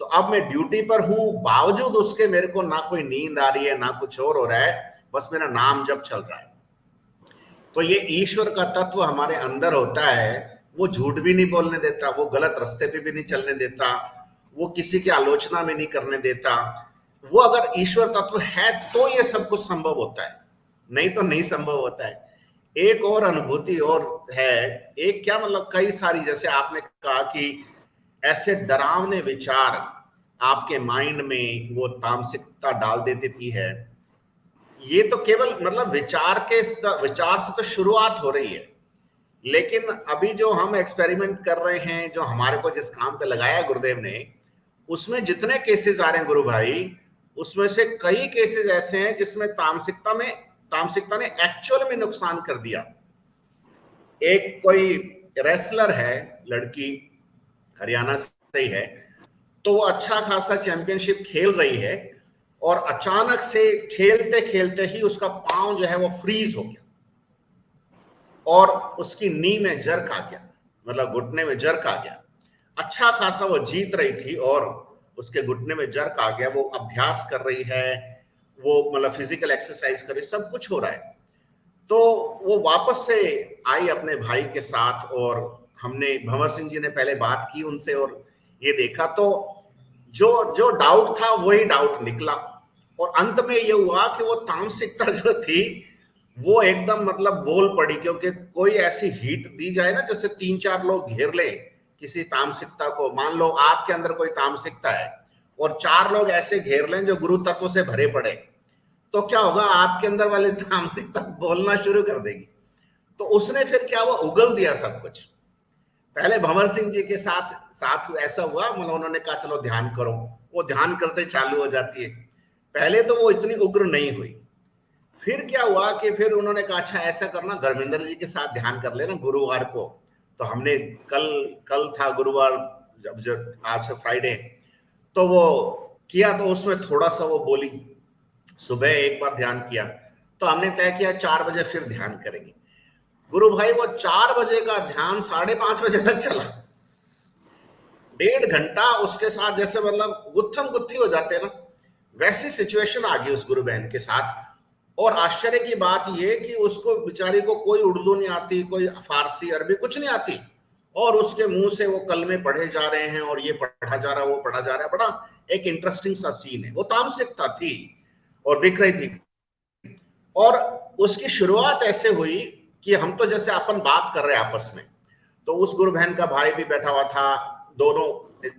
तो अब मैं ड्यूटी पर हूं, बावजूद उसके मेरे को ना कोई नींद आ रही है ना कुछ और हो रहा है, बस मेरा नाम जब चल रहा है। तो ये ईश्वर का तत्व हमारे अंदर होता है, वो झूठ भी नहीं बोलने देता, वो गलत रास्ते पे भी नहीं चलने देता, वो किसी की आलोचना में नहीं करने देता। वो अगर ईश्वर तत्व है तो ये सब कुछ संभव होता है, नहीं तो नहीं संभव होता है। एक और अनुभूति और है, एक क्या मतलब कई सारी, जैसे आपने कहा कि ऐसे डरावने विचार आपके माइंड में वो तामसिकता डाल देती है। ये तो केवल मतलब विचार से तो शुरुआत हो रही है, लेकिन अभी जो हम एक्सपेरिमेंट कर रहे हैं, जो हमारे को जिस काम पे लगाया गुरुदेव ने, उसमें जितने केसेस आ रहे हैं गुरु भाई, उसमें से कई केसेस ऐसे हैं जिसमें तामसिकता ने एक्चुअल में नुकसान कर दिया। एक कोई रेसलर है, लड़की हरियाणा से ही है, तो वो अच्छा खासा चैंपियनशिप खेल रही है और अचानक से खेलते खेलते ही उसका पांव जो है वो फ्रीज हो गया और उसकी नी में जर्क आ गया, मतलब घुटने में जर्क आ गया। अच्छा खासा वो जीत रही थी और उसके घुटने में जर्क आ गया। वो अभ्यास कर रही है, वो मतलब फिजिकल एक्सरसाइज कर रही, सब कुछ हो रहा है। तो वो वापस से आई अपने भाई के साथ और हमने, भंवर सिंह जी ने पहले बात की उनसे और ये देखा, तो जो जो डाउट था वही डाउट निकला। और अंत में ये हुआ कि वो तामसिकता जो थी वो एकदम मतलब बोल पड़ी, क्योंकि कोई ऐसी हीट दी जाए ना, जैसे 3-4 लोग घेर ले किसी तामसिकता को, मान लो आपके अंदर कोई तामसिकता है और 4 लोग ऐसे घेर लें जो गुरु तत्व से भरे पड़े, तो क्या होगा, आपके अंदर वाली तामसिकता बोलना शुरू कर देगी। तो उसने फिर क्या हुआ, उगल दिया सब कुछ। पहले भंवर सिंह जी के साथ साथ ऐसा हुआ, मतलब उन्होंने कहा चलो ध्यान करो, वो ध्यान करते चालू हो जाती है। पहले तो वो इतनी उग्र नहीं हुई। फिर क्या हुआ कि फिर उन्होंने कहा अच्छा ऐसा करना, धर्मेंद्र जी के साथ ध्यान कर लेना गुरुवार को। तो हमने कल कल था गुरुवार, जब आज से फ्राइडे, तो वो किया, तो उसमें थोड़ा सा वो बोली, सुबह एक बार ध्यान किया, तो हमने तय किया 4 बजे फिर ध्यान करेंगे। गुरु भाई वो 4 बजे का ध्यान 5:30 बजे तक चला। 1.5 घंटा उसके साथ जैसे मतलब गुत्थम गुत्थी हो जाते हैं ना, वैसी सिचुएशन आ गई उस गुरु बहन के साथ। और आश्चर्य की बात ये कि उसको बेचारी को कोई उर्दू नहीं आती, कोई फारसी अरबी कुछ नहीं आती, और उसके मुंह से वो कलमे पढ़े जा रहे हैं और ये पढ़ा जा रहा है वो पढ़ा जा रहा है। बड़ा एक इंटरेस्टिंग सा सीन है। वो तामसिकता थी और दिख रही थी। और उसकी शुरुआत ऐसे हुई कि हम तो जैसे अपन बात कर रहे हैं आपस में, तो उस गुरु बहन का भाई भी बैठा हुआ था, दोनों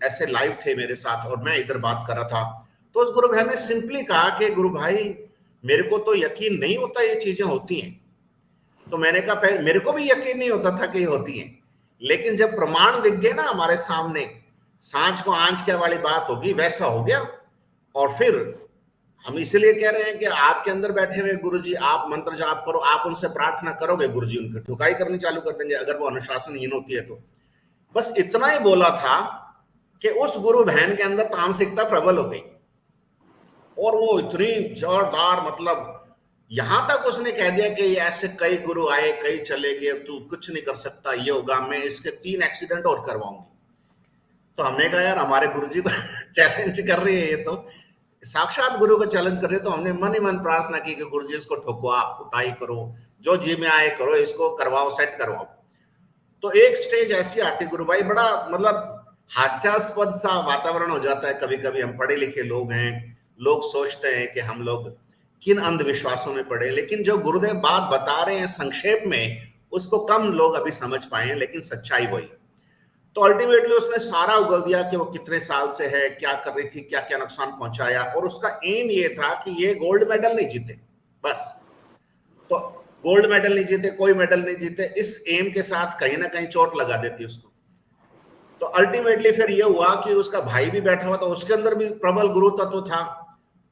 ऐसे लाइव थे मेरे साथ और मैं इधर बात कर रहा था। तो उस गुरु बहन ने सिंपली कहा कि गुरु भाई मेरे को तो यकीन नहीं होता ये चीजें होती हैं। तो मैंने कहा पहले मेरे को भी यकीन नहीं होता था कि ये होती हैं, लेकिन जब प्रमाण दिख गए ना हमारे सामने, सांझ को आंच क्या वाली बात होगी वैसा हो गया। और फिर हम इसलिए कह रहे हैं कि आपके अंदर बैठे हुए गुरुजी, आप मंत्र जाप करो, आप उनसे प्रार्थना करोगे, गुरुजी उनकी ठुकाई करनी चालू कर देंगे अगर वो अनुशासनहीन होती है तो। बस इतना ही बोला था कि उस गुरु बहन के अंदर तामसिकता प्रबल हो गई, और वो इतनी जोरदार, मतलब यहां तक उसने कह दिया कि ऐसे कई गुरु आए कई चले गए, तू कुछ नहीं कर सकता, ये होगा, मैं इसके 3 एक्सीडेंट और करवाऊंगी। तो हमने कहा यार हमारे गुरुजी को चैलेंज कर रही है, ये तो साक्षात गुरु को चैलेंज कर रहे। तो हमने मन ही मन प्रार्थना की कि गुरुजी इसको ठोको, आप कुटाई करो, जो जी में आए करो, इसको करवाओ, सेट करवाओ। तो एक स्टेज ऐसी आती गुरु भाई, बड़ा मतलब हास्यास्पद सा वातावरण हो जाता है कभी कभी। हम पढ़े लिखे लोग हैं, लोग सोचते हैं कि हम लोग किन अंधविश्वासों में पड़े, लेकिन जो गुरुदेव बात बता रहे हैं संक्षेप में, उसको कम लोग अभी समझ पाए हैं, लेकिन सच्चाई वही है। तो अल्टीमेटली उसने सारा उगल दिया कि वो कितने साल से है, क्या कर रही थी, क्या क्या नुकसान पहुंचाया, और उसका एम ये था कि ये गोल्ड मेडल नहीं जीते बस। तो गोल्ड मेडल नहीं जीते, कोई मेडल नहीं जीते, इस एम के साथ कहीं ना कहीं चोट लगा देती उसको। तो अल्टीमेटली फिर ये हुआ कि उसका भाई भी बैठा हुआ था, उसके अंदर भी प्रबल गुरु तत्व था,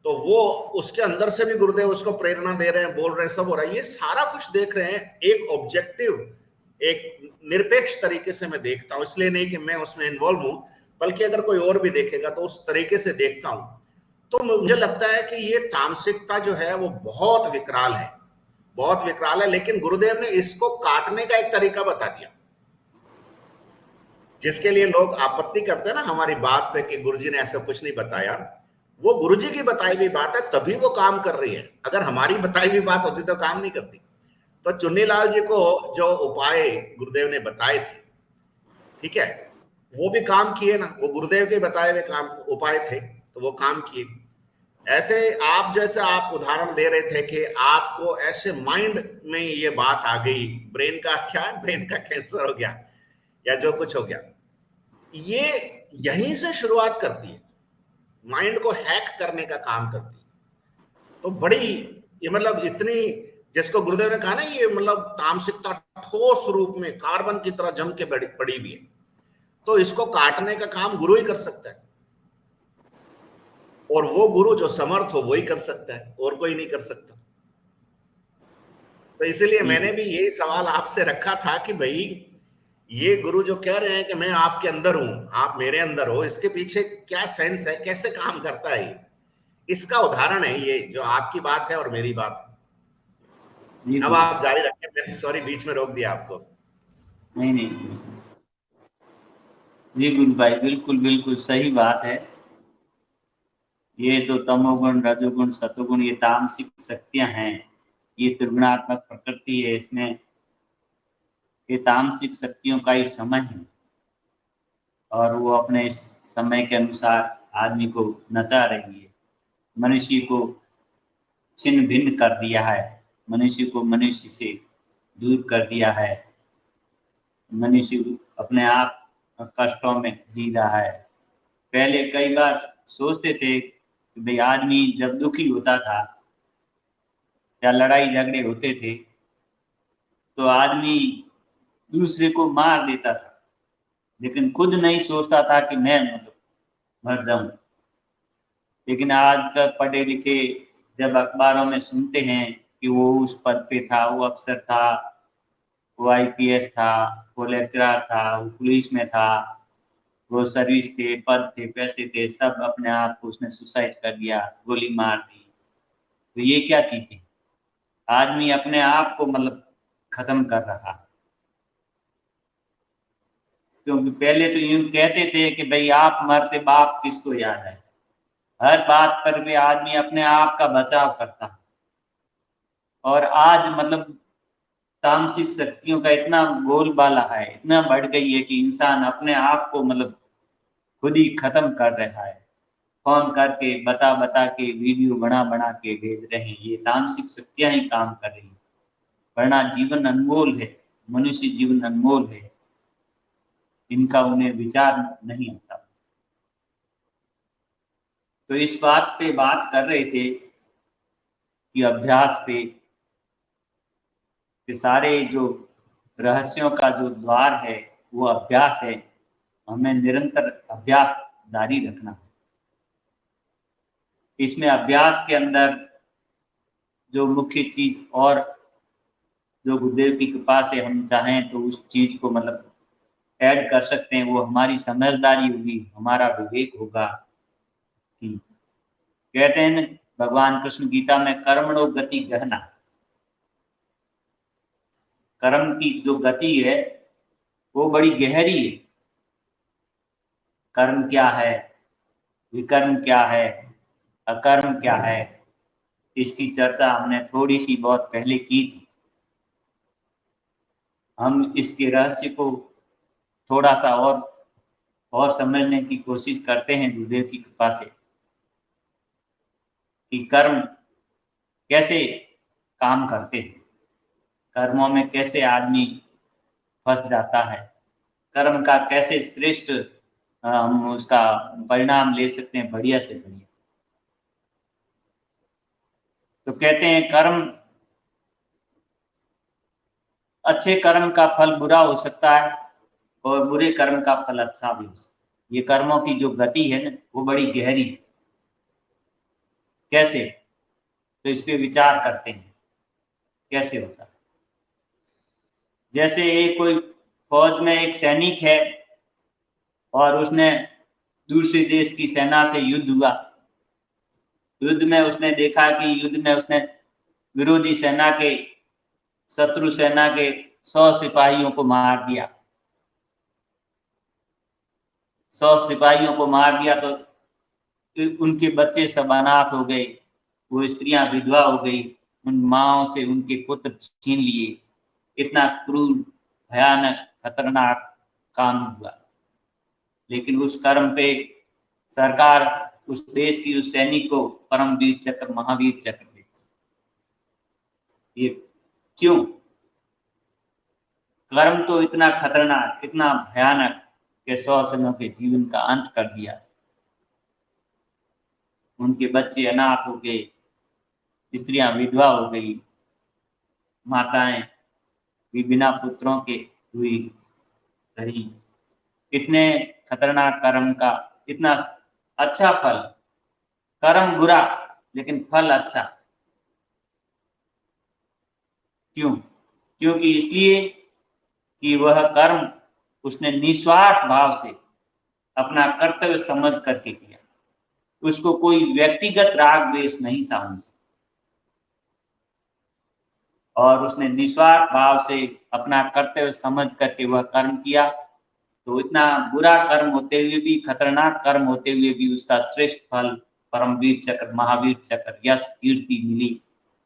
तो वो उसके अंदर से भी गुरुदेव उसको प्रेरणा दे रहे हैं, बोल रहे हैं, सब हो रहा है। ये सारा कुछ देख रहे हैं एक ऑब्जेक्टिव, एक निरपेक्ष तरीके से मैं देखता हूं, इसलिए नहीं कि मैं उसमें इन्वॉल्व हूं, बल्कि अगर कोई और भी देखेगा तो उस तरीके से देखता हूं। तो मुझे लगता है कि ये तामसिकता जो है वो बहुत विकराल है, बहुत विकराल है। लेकिन गुरुदेव ने इसको काटने का एक तरीका बता दिया, जिसके लिए लोग आपत्ति करते हैं ना हमारी बात पे कि गुरुजी ने ऐसा कुछ नहीं बताया। वो गुरुजी की बताई हुई बात है, तभी वो काम कर रही है। अगर हमारी बताई हुई बात होती तो काम नहीं करती। तो चुन्नीलाल जी को जो उपाय गुरुदेव ने बताए थे, ठीक है, वो भी काम किए ना, वो गुरुदेव के बताए हुए काम उपाय थे, तो वो काम किए। ऐसे आप जैसे आप उदाहरण दे रहे थे कि आपको ऐसे माइंड में ये बात आ गई, ब्रेन का क्या, ब्रेन का कैंसर हो गया या जो कुछ हो गया, ये यहीं से शुरुआत करती है, माइंड को हैक करने का काम करती है। तो बड़ी ये मतलब इतनी, जिसको गुरुदेव ने कहा ना, ये मतलब तामसिकता ठोस रूप में कार्बन की तरह जम के पड़ी हुई है, तो इसको काटने का काम गुरु ही कर सकता है। और वो गुरु जो समर्थ हो वही कर सकता है, और कोई नहीं कर सकता। तो इसलिए मैंने भी यही सवाल आपसे रखा था कि भाई ये गुरु जो कह रहे हैं कि मैं आपके अंदर हूं, आप मेरे अंदर हो, इसके पीछे क्या सेंस है, कैसे काम करता है ये? इसका उदाहरण है ये जो आपकी बात है और मेरी बात है। अब आप जारी रखें, मैंने सॉरी बीच में रोक दिया आपको। नहीं नहीं जी गुरु भाई, बिल्कुल बिल्कुल सही बात है। ये तो तमोगुण, रजोगुण, सतोगुण, ये तामसिक शक्तियां हैं, ये त्रिगुणात्मक प्रकृति है। इसमें ये तामसिक शक्तियों का ही समय है, और वो अपने इस समय के अनुसार आदमी को नचा रही है। मनुष्य को छिन्न भिन्न कर दिया है, मनुष्य को मनुष्य से दूर कर दिया है। मनुष्य अपने आप कष्टों में जी रहा है। पहले कई बार सोचते थे कि भाई आदमी जब दुखी होता था या लड़ाई झगड़े होते थे तो आदमी दूसरे को मार देता था, लेकिन खुद नहीं सोचता था कि मैं मर जाऊं। लेकिन आज का पढ़े लिखे जब अखबारों में सुनते हैं कि वो उस पद पे था, वो अफसर था, वो आईपीएस था, वो लेक्चरर था, वो पुलिस में था, वो सर्विस थे, पद थे, पैसे थे, सब अपने आप को उसने सुसाइड कर लिया, गोली मार दी। तो ये क्या चीज है? आदमी अपने आप को मतलब खत्म कर रहा है। क्योंकि पहले तो यूं कहते थे कि भाई आप मरते बाप किसको याद है, हर बात पर भी आदमी अपने आप का बचाव करता है। और आज मतलब तामसिक शक्तियों का इतना बोलबाला है, इतना बढ़ गई है कि इंसान अपने आप को मतलब खुद ही खत्म कर रहा है, फोन करके बता बता के वीडियो बना बना के भेज रहे हैं। ये तामसिक शक्तियां ही काम कर रही हैं, वरना जीवन अनमोल है, मनुष्य जीवन अनमोल है, इनका उन्हें विचार नहीं आता। तो इस बात पे बात कर रहे थे कि अभ्यास पे, कि सारे जो रहस्यों का जो द्वार है वो अभ्यास है, हमें निरंतर अभ्यास जारी रखना है। इसमें अभ्यास के अंदर जो मुख्य चीज, और जो गुरुदेव की कृपा से हम चाहें तो उस चीज को मतलब ऐड कर सकते हैं, वो हमारी समझदारी होगी, हमारा विवेक होगा। कि कहते हैं न, भगवान कृष्ण गीता में कर्मणो गति गहना, कर्म की जो गति है वो बड़ी गहरी है। कर्म क्या है, विकर्म क्या है, अकर्म क्या है, इसकी चर्चा हमने थोड़ी सी बहुत पहले की थी। हम इसके रहस्य को थोड़ा सा और समझने की कोशिश करते हैं गुरुदेव की कृपा से, कि कर्म कैसे काम करते हैं, कर्मों में कैसे आदमी फंस जाता है, कर्म का कैसे श्रेष्ठ हम उसका परिणाम ले सकते हैं, बढ़िया से बढ़िया। तो कहते हैं कर्म, अच्छे कर्म का फल बुरा हो सकता है और बुरे कर्म का फल अच्छा भी हो सकता है। ये कर्मों की जो गति है ना वो बड़ी गहरी है। कैसे, तो इस पे विचार करते हैं कैसे होता है। जैसे एक कोई फौज में एक सैनिक है और उसने दूसरे देश की सेना से युद्ध हुआ। युद्ध में उसने देखा कि युद्ध में उसने विरोधी सेना के, शत्रु सेना के 100 सिपाहियों को मार दिया। 100 सिपाहियों को मार दिया तो उनके बच्चे सब अनाथ हो गए, वो स्त्रियां विधवा हो गई, उन माओ से उनके पुत्र छीन लिए। इतना क्रूर, भयानक, खतरनाक काम हुआ। लेकिन उस कर्म पे सरकार उस देश की उस सैनिक को परमवीर चक्र, महावीर चक्र देती। ये क्यों? कर्म तो इतना खतरनाक, इतना भयानक कि 100 जनों के जीवन का अंत कर दिया। उनके बच्चे अनाथ हो गए, स्त्रियां विधवा हो गई, माताएं भी बिना पुत्रों के हुई रही। इतने खतरनाक कर्म का इतना अच्छा फल, कर्म बुरा लेकिन फल अच्छा। क्यों? क्योंकि इसलिए कि वह कर्म उसने निस्वार्थ भाव से अपना कर्तव्य समझ करके किया। उसको कोई व्यक्तिगत राग द्वेष नहीं था उनसे, और उसने निस्वार्थ भाव से अपना कर्तव्य समझ करके वह कर्म किया। तो इतना बुरा कर्म होते हुए भी, खतरनाक कर्म होते हुए भी उसका श्रेष्ठ फल परमवीर चक्र, महावीर चक्र, यश, कीर्ति मिली।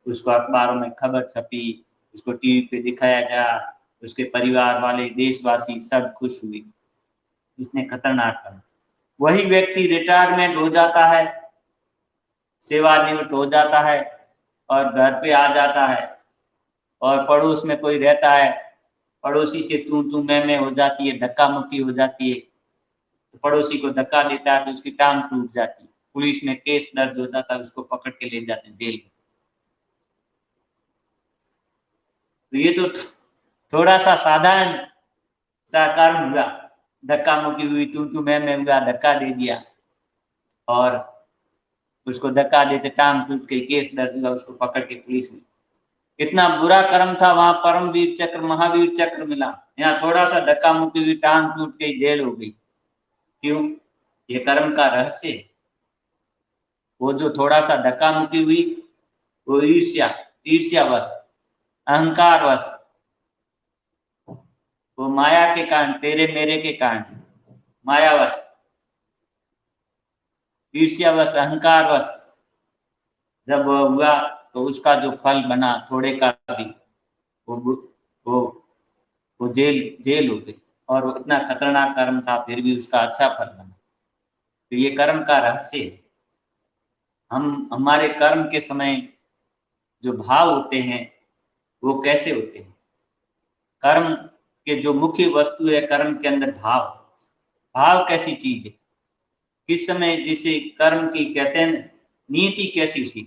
उसको अखबारों में खबर छपी, उसको टीवी पे दिखाया गया, उसके परिवार वाले, देशवासी सब खुश हुए। इसने खतरनाक कर्म। वही व्यक्ति रिटायरमेंट हो जाता है, सेवानिवृत्त हो जाता है और घर पे आ जाता है, और पड़ोस में कोई रहता है, पड़ोसी से तू मैं हो जाती है, धक्का मुक्की हो जाती है। तो पड़ोसी को धक्का देता है तो उसकी टांग टूट जाती है, पुलिस में केस दर्ज हो जाता है, उसको पकड़ के ले जाते हैं जेल में। तो ये तो थोड़ा सा साधारण सा कर्म हुआ, धक्का मुक्की हुई, तू मैं हुआ, धक्का दे दिया और उसको धक्का देते टांग टूट के केस दर्ज हुआ, उसको पकड़ के पुलिस में। इतना बुरा कर्म था, वहां परमवीर चक्र, महावीर चक्र मिला। यहाँ थोड़ा सा धक्का मुक्की हुई, टांग टूट के जेल हो गई। क्यों? ये कर्म का रहस्य है। वो जो थोड़ा सा धक्का मुक्की हुई वो ईर्ष्यावश, अहंकारवश वो माया के कारण, तेरे मेरे के कारण, मायावश, ईर्ष्यावश, अहंकारवश जब हुआ तो उसका जो फल बना थोड़े का भी, वो वो वो जेल हो गई। और वो इतना खतरनाक कर्म था, फिर भी उसका अच्छा फल बना। तो ये कर्म का रहस्य है। हम हमारे कर्म के समय जो भाव होते हैं वो कैसे होते हैं? कर्म के जो मुख्य वस्तु है कर्म के अंदर भाव। भाव कैसी चीज है? किस समय जिसे कर्म की कहते हैं ना, नीति कैसी उसकी,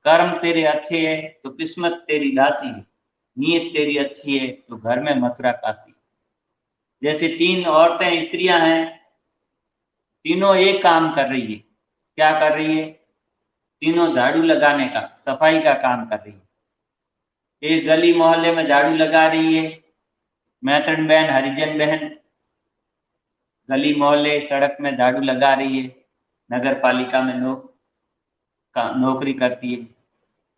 कर्म तेरे अच्छे है तो किस्मत तेरी दासी है, नीयत तेरी अच्छी है तो घर में मथुरा काशी। जैसे 3 औरतें स्त्रियां हैं, तीनों एक काम कर रही है। क्या कर रही है? तीनों झाड़ू लगाने का, सफाई का काम कर रही है। एक गली मोहल्ले में झाड़ू लगा रही है, मैथन बहन, हरिजन बहन गली मोहल्ले सड़क में झाड़ू लगा रही है, नगर पालिका में नौकरी करती है।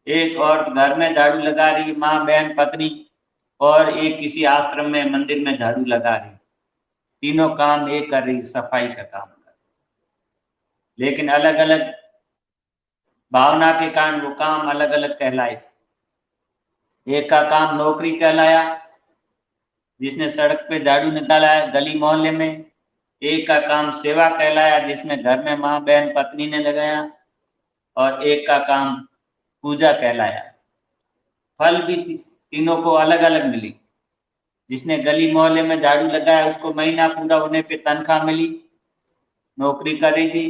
एक और घर में झाड़ू लगा रही है, माँ, बहन, पत्नी, और एक किसी आश्रम में, मंदिर में झाड़ू लगा रही। तीनों काम एक कर रही, सफाई का काम कर रही। लेकिन अलग अलग भावना के कारण वो काम अलग अलग कहलाए। एक का काम नौकरी कहलाया, जिसने सड़क पे झाड़ू निकाला है गली मोहल्ले में। एक का काम सेवा कहलाया, जिसमें घर में माँ, बहन, पत्नी ने लगाया। और एक का काम पूजा कहलाया। फल भी तीनों को अलग अलग मिली। जिसने गली मोहल्ले में झाड़ू लगाया उसको महीना पूरा होने पे तनख्वाह मिली, नौकरी कर रही थी।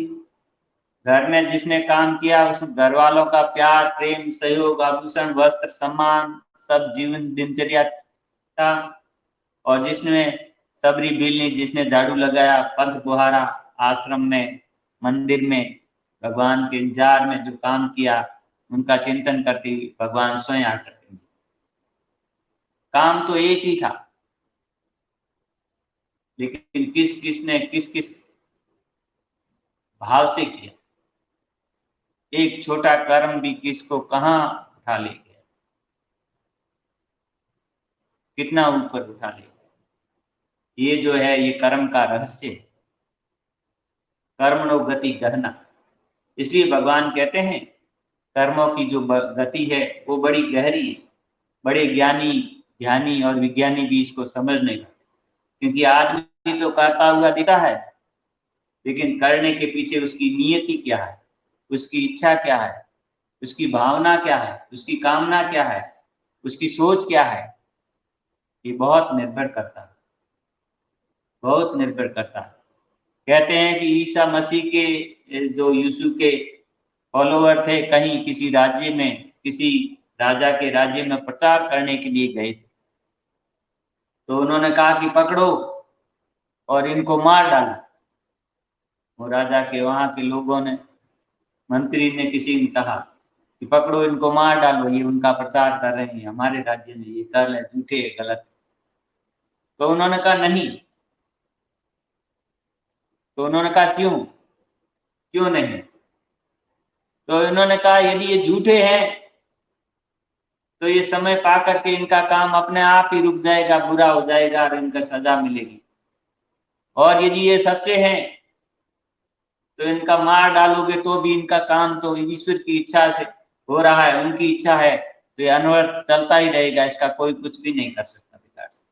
घर में जिसने काम किया उस घर वालों का प्यार, प्रेम, सहयोग, आभूषण, वस्त्र, सम्मान सब जीवन दिनचर्या था। और जिसने सबरी बिलनी, जिसने झाड़ू लगाया, पंथ बुहारा, आश्रम में, मंदिर में, भगवान के इंतजार में जो काम किया, उनका चिंतन करती हुई भगवान स्वयं आकर के। काम तो एक ही था, लेकिन किस किस ने किस किस भाव से किया। एक छोटा कर्म भी किसको कहाँ उठा ले गया, कितना ऊपर उठा ले गया। ये जो है ये कर्म का रहस्य है। कर्मणो गति गहना। इसलिए भगवान कहते हैं कर्मों की जो गति है वो बड़ी गहरी है। बड़े ज्ञानी, ध्यानी और विज्ञानी भी इसको समझ नहीं पाते। क्योंकि आदमी तो करता हुआ दिखता है, लेकिन करने के पीछे उसकी नियति क्या है, उसकी इच्छा क्या है, उसकी भावना क्या है, उसकी कामना क्या है, उसकी सोच क्या है, ये बहुत निर्भर करता है, बहुत निर्भर करता है। कहते हैं कि ईसा मसीह के जो यीशु के फॉलोवर थे, कहीं किसी राज्य में, किसी राजा के राज्य में प्रचार करने के लिए गए थे। तो उन्होंने कहा कि पकड़ो और इनको मार डालो। वो राजा के वहां के लोगों ने, मंत्री ने, किसी ने कहा कि पकड़ो इनको मार डालो, ये उनका प्रचार कर रहे हैं, हमारे राज्य में ये कर रहे, झूठे, गलत। तो उन्होंने कहा नहीं। तो उन्होंने कहा क्यों, क्यों नहीं? तो इन्होंने कहा यदि ये झूठे हैं तो ये समय पा करके इनका काम अपने आप ही रुक जाएगा, बुरा हो जाएगा और इनका सजा मिलेगी। और यदि ये सच्चे हैं तो इनका मार डालोगे तो भी इनका काम तो ईश्वर की इच्छा से हो रहा है, उनकी इच्छा है, तो ये अनवरत चलता ही रहेगा, इसका कोई कुछ भी नहीं कर सकता बिगाड़ सकता।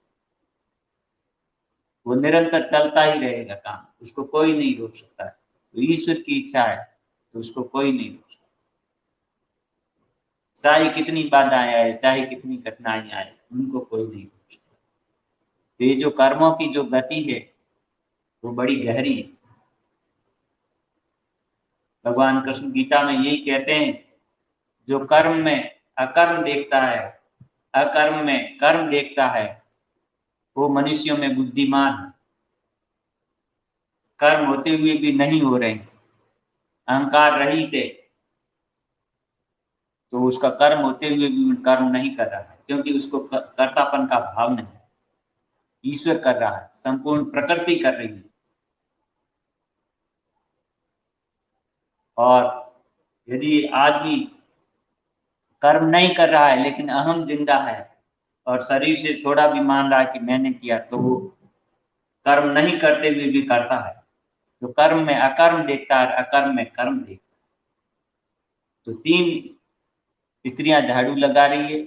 वो निरंतर चलता ही रहेगा काम, उसको कोई नहीं रोक सकता है। तो ईश्वर की इच्छा है तो उसको कोई नहीं रोक सकता। चाहे कितनी बाधाएं आए, चाहे कितनी कठिनाई आए, उनको कोई नहीं रोक सकता। तो ये जो कर्मों की जो गति है वो बड़ी गहरी है। भगवान कृष्ण गीता में यही कहते हैं, जो कर्म में अकर्म देखता है, अकर्म में कर्म देखता है, वो मनुष्यों में बुद्धिमान है। कर्म होते हुए भी नहीं हो रहे, अहंकार रहित है, तो उसका कर्म होते हुए भी कर्म नहीं कर रहा है, क्योंकि उसको कर्तापन का भाव नहीं है। ईश्वर कर रहा है, संपूर्ण प्रकृति कर रही है। और यदि आदमी कर्म नहीं कर रहा है लेकिन अहम जिंदा है, और शरीर से थोड़ा भी मान रहा है कि मैंने किया, तो वो कर्म नहीं करते हुए भी करता है। तो कर्म में अकर्म देखता है, अकर्म में कर्म देखता है। तो 3 स्त्रियां झाड़ू लगा रही है,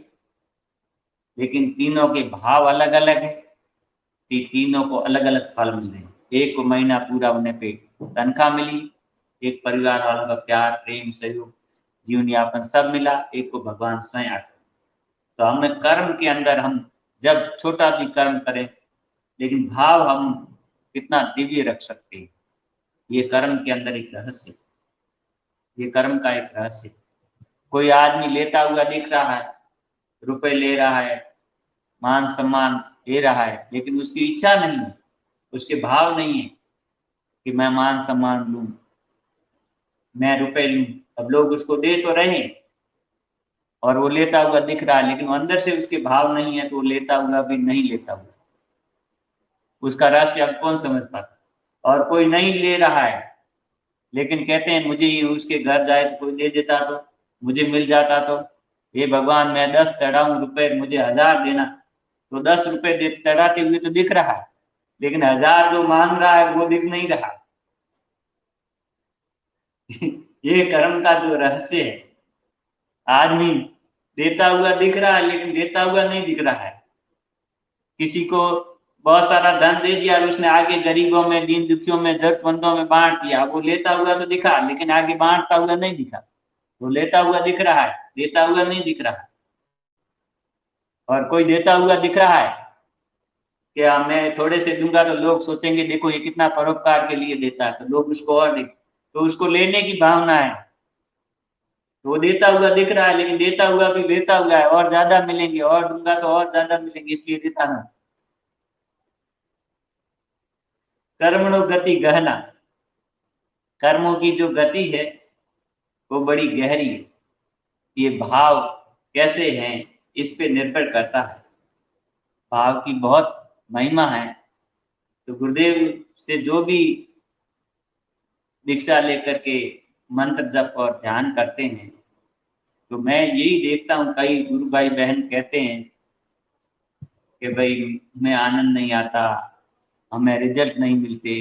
लेकिन तीनों के भाव अलग अलग है। तीनों को अलग अलग फल मिल रहे हैं। एक को महीना पूरा उन्हें पे तनख्वाह मिली, एक परिवार वालों का प्यार, प्रेम, सहयोग, जीवन यापन सब मिला, एक को भगवान स्वयं आकर। तो हमें कर्म के अंदर, हम जब छोटा भी कर्म करें, लेकिन भाव हम कितना दिव्य रख सकते हैं, ये कर्म के अंदर एक रहस्य, ये कर्म का एक रहस्य। कोई आदमी लेता हुआ दिख रहा है, रुपए ले रहा है, मान सम्मान ले रहा है, लेकिन उसकी इच्छा नहीं है, उसके भाव नहीं है कि मैं मान सम्मान लूं, मैं रुपए लूं। अब लोग उसको दे तो रहे और वो लेता हुआ दिख रहा है, लेकिन अंदर से उसके भाव नहीं है, तो वो लेता हुआ भी नहीं लेता हुआ। उसका रहस्य अब कौन समझ पाता। और कोई नहीं ले रहा है, लेकिन कहते हैं मुझे ही उसके घर जाए तो कोई दे देता तो, मुझे मिल जाता तो, हे भगवान मैं 10 चढ़ाऊं रुपए, मुझे 1000 देना। तो 10 रुपए दे चढ़ाते हुए तो दिख रहा है, लेकिन 1000 जो मांग रहा है वो दिख नहीं रहा। ये कर्म का जो रहस्य है, आदमी देता हुआ दिख रहा है, लेकिन देता हुआ नहीं दिख रहा है। किसी को बहुत सारा धन दे दिया और उसने आगे गरीबों में, दीन दुखियों में, जरूरतमंदों में बांट दिया। वो लेता हुआ तो दिखा, लेकिन आगे बांटता हुआ नहीं दिखा। वो लेता हुआ दिख रहा है, देता हुआ नहीं दिख रहा है। और कोई देता हुआ दिख रहा है, क्या मैं थोड़े से दूंगा तो लोग सोचेंगे देखो ये कितना परोपकार के लिए देता है, तो लोग उसको और देख, तो उसको लेने की भावना है। तो वो देता हुआ दिख रहा है, लेकिन देता हुआ भी लेता हुआ है, और ज्यादा मिलेंगे, और दूंगा तो और ज्यादा मिलेंगे, इसलिए देता हूं। कर्मणो गति गहना, कर्मों की जो गति है वो बड़ी गहरी है। ये भाव कैसे हैं इस पे निर्भर करता है। भाव की बहुत महिमा है। तो गुरुदेव से जो भी दीक्षा लेकर के मंत्र जप और ध्यान करते हैं, तो मैं यही देखता हूँ, कई गुरु भाई बहन कहते हैं कि भाई हमें आनंद नहीं आता, हमें रिजल्ट नहीं मिलते।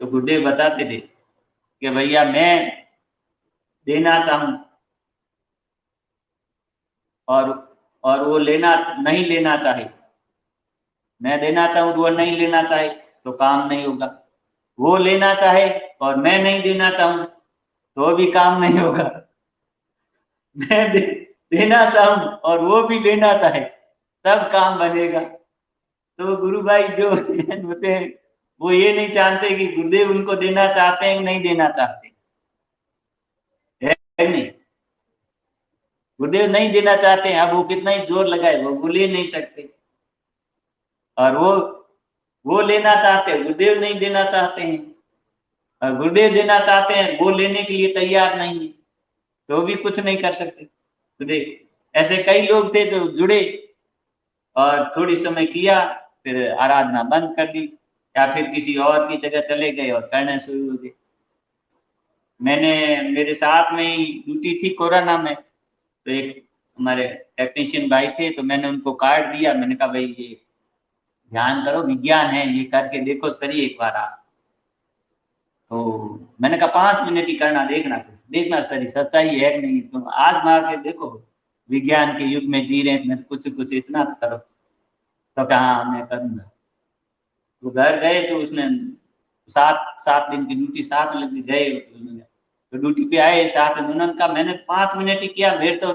तो गुरुदेव बताते थे कि भैया मैं देना चाहूं और वो लेना नहीं लेना चाहे, मैं देना चाहूं तो वो नहीं लेना चाहे, तो काम नहीं होगा। वो लेना चाहे और मैं नहीं देना चाहूं तो भी काम नहीं होगा। मैं देना चाहूं और वो भी लेना चाहे, तब काम बनेगा। तो गुरु भाई जो होते हैं वो ये नहीं जानते कि गुरुदेव उनको देना चाहते हैं, नहीं देना चाहते, है नहीं। गुरुदेव नहीं देना चाहते हैं, अब वो कितना ही जोर लगाए वो ले नहीं सकते। और वो लेना चाहते हैं, गुरुदेव नहीं देना चाहते हैं। और गुरुदेव देना चाहते हैं, वो लेने के लिए तैयार नहीं है, तो भी कुछ नहीं कर सकते। गुरुदेव ऐसे कई लोग थे जो जुड़े और थोड़ी समय किया, फिर आराधना बंद कर दी, या फिर किसी और की जगह चले गए और करना शुरू हो गए। मैंने, मेरे साथ में ही ड्यूटी थी कोरोना में, तो एक हमारे टेक्नीशियन भाई थे, तो मैंने उनको कार्ड दिया, मैंने कहा भाई ये ध्यान करो, विज्ञान है, ये करके देखो सही एक बार आप। तो मैंने कहा 5 मिनट ही करना, देखना सही सच्चाई है कि नहीं, तुम आजमा के देखो, विज्ञान के युग में जी रहे हैं, कुछ इतना तो करो। तो कहा मैं करूंगा। वो घर गए तो उसने 7 दिन की ड्यूटी साथ में लगी, गए तो ड्यूटी पे आए साथ में, उन्होंने कहा मैंने 5 मिनट ही किया, मेरे तो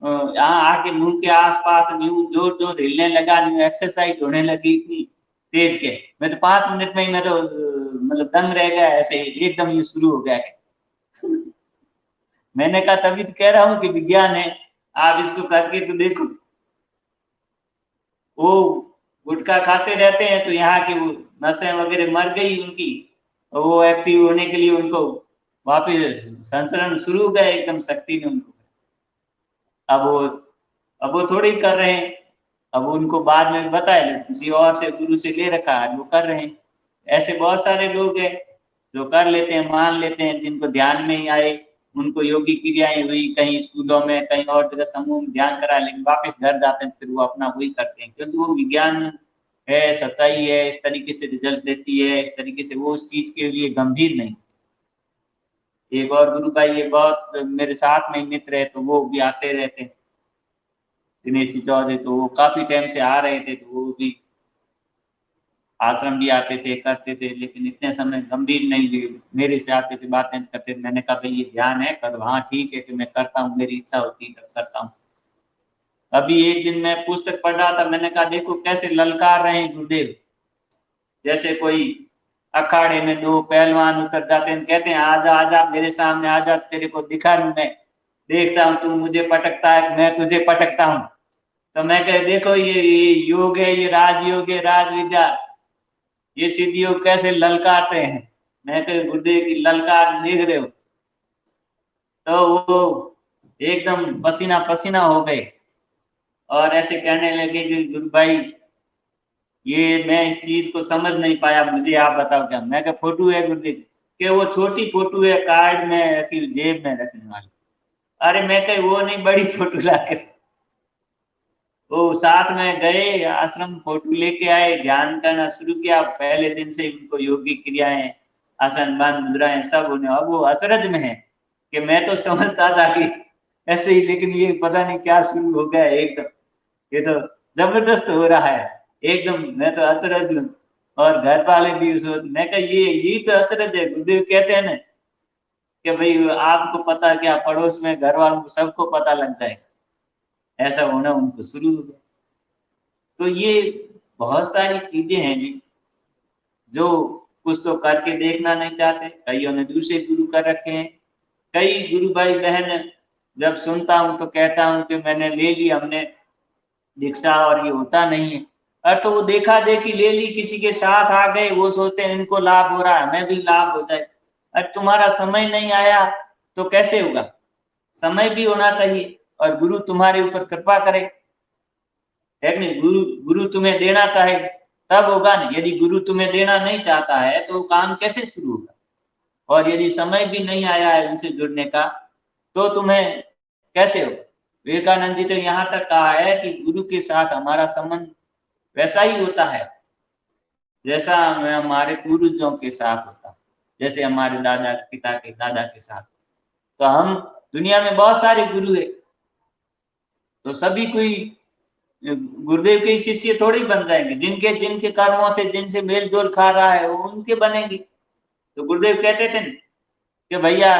यहाँ आके मुंह के आसपास न्यू जोर जोर हिलने लगा, न्यू एक्सरसाइज होने लगी इतनी तेज के, मैं तो 5 मिनट में ही मैं तो मतलब दंग रह गया, ऐसे एकदम ये शुरू हो गया। मैंने कहा तभी तो कह रहा हूँ कि विज्ञान है, आप इसको करके तो देखो। वो गुटखा खाते रहते हैं तो यहाँ की वो नसें वगैरह मर गई उनकी, और वो एक्टिव होने के लिए उनको वापिस संचरण शुरू हो गया एकदम शक्ति ने उनको। अब वो थोड़ी कर रहे हैं, अब उनको बाद में बताया किसी और से गुरु से ले रखा है, वो कर रहे हैं। ऐसे बहुत सारे लोग हैं जो कर लेते हैं, मान लेते हैं, जिनको ध्यान में ही आए, उनको योगी क्रियाएं हुई, कहीं स्कूलों में, कहीं और जगह समूह में ध्यान करा, लेकिन वापस घर जाते हैं फिर वो अपना वही करते हैं, क्योंकि वो विज्ञान है, सच्चाई है, इस तरीके से रिजल्ट देती है, इस तरीके से वो उस चीज के लिए गंभीर नहीं। एक और गुरु भाई ये बहुत मेरे साथ में मित्र है, तो वो भी आते रहते हैं, दिनेश जी चौधरी, तो वो काफी टाइम से आ रहे थे, तो वो भी आश्रम भी आते थे, करते थे, लेकिन इतने समय गंभीर नहीं हुए, मेरे से आते थे, बातें करते थे। मैंने कहा भाई ये ध्यान है, करो। हाँ ठीक है कि मैं करता हूँ, मेरी इच्छा होती है तब करता हूँ। अभी एक दिन मैं पुस्तक पढ़ रहा था, मैंने कहा देखो कैसे ललकार रहे हैं गुरुदेव, जैसे कोई अखाड़े में दो पहलवान उतर जाते हैं, कहते हैं आजा आजा मेरे सामने आजा, तेरे को दिखा दूं, मैं देखता हूँ तू मुझे पटकता है, मैं तुझे पटकता हूँ। तो मैं कह देखो ये योग है, ये राजयोग है, राज विद्या, ये सिद्धि योग कैसे ललकारते हैं। मैं कह गुरुदेव की ललकार देख रहे हो, तो वो एकदम पसीना पसीना हो गए और ऐसे कहने लगे कि गुरु भाई ये मैं इस चीज को समझ नहीं पाया, मुझे आप बताओ क्या। मैं कहा फोटो है गुरुदेव के, वो छोटी फोटो है कार्ड में रखी, जेब में रखने वाली। अरे मैं कही वो नहीं, बड़ी फोटो लाकर। वो साथ में गए आश्रम, फोटो लेके आए, ध्यान करना शुरू किया। पहले दिन से उनको योगी क्रियाएं, आसन बांध मुद्राएं सब होने, अब वो अचरज में है कि मैं तो समझता था कि ऐसे ही, लेकिन ये पता नहीं क्या शुरू हो गया एकदम, ये तो जबरदस्त हो रहा है एकदम। मैं तो अचरज हूँ और घर वाले भी सोच, मैं कहा ये यही तो अचरज है। गुरुदेव कहते हैं ना कि भाई आपको पता क्या, पड़ोस में घर वालों को सबको पता लग जाए, ऐसा होना उनको शुरू हो गया। तो ये बहुत सारी चीजें हैं जी, जो कुछ तो करके देखना नहीं चाहते, कईयों ने दूसरे गुरु कर रखे हैं। कई गुरु भाई बहन जब सुनता हूँ तो कहता हूँ कि मैंने ले ली, हमने दीक्षा और ये होता नहीं है। और तो वो देखा देखी ले ली, किसी के साथ आ गए, वो सोचते हैं इनको लाभ हो रहा है, हमें भी लाभ हो जाए। और तुम्हारा समय नहीं आया तो कैसे होगा, समय भी होना चाहिए और गुरु तुम्हारे ऊपर कृपा करे, है कि नहीं। गुरु गुरु तुम्हें देना चाहे तब होगा ना, यदि गुरु तुम्हें देना नहीं चाहता है तो काम कैसे शुरू होगा। और यदि समय भी नहीं आया है उनसे जुड़ने का तो तुम्हें कैसे होगा। विवेकानंद जी तो यहाँ तक कहा है कि गुरु के साथ हमारा संबंध वैसा ही होता है जैसा हमारे पूर्वजों के साथ होता, जैसे हमारे दादा पिता के दादा के साथ। तो हम दुनिया में बहुत सारे गुरु है, तो सभी कोई गुरुदेव के शिष्य थोड़ी बन जाएंगे, जिनके जिनके कर्मों से जिनसे मेल जोल खा रहा है वो उनके बनेंगे। तो गुरुदेव कहते थे कि भैया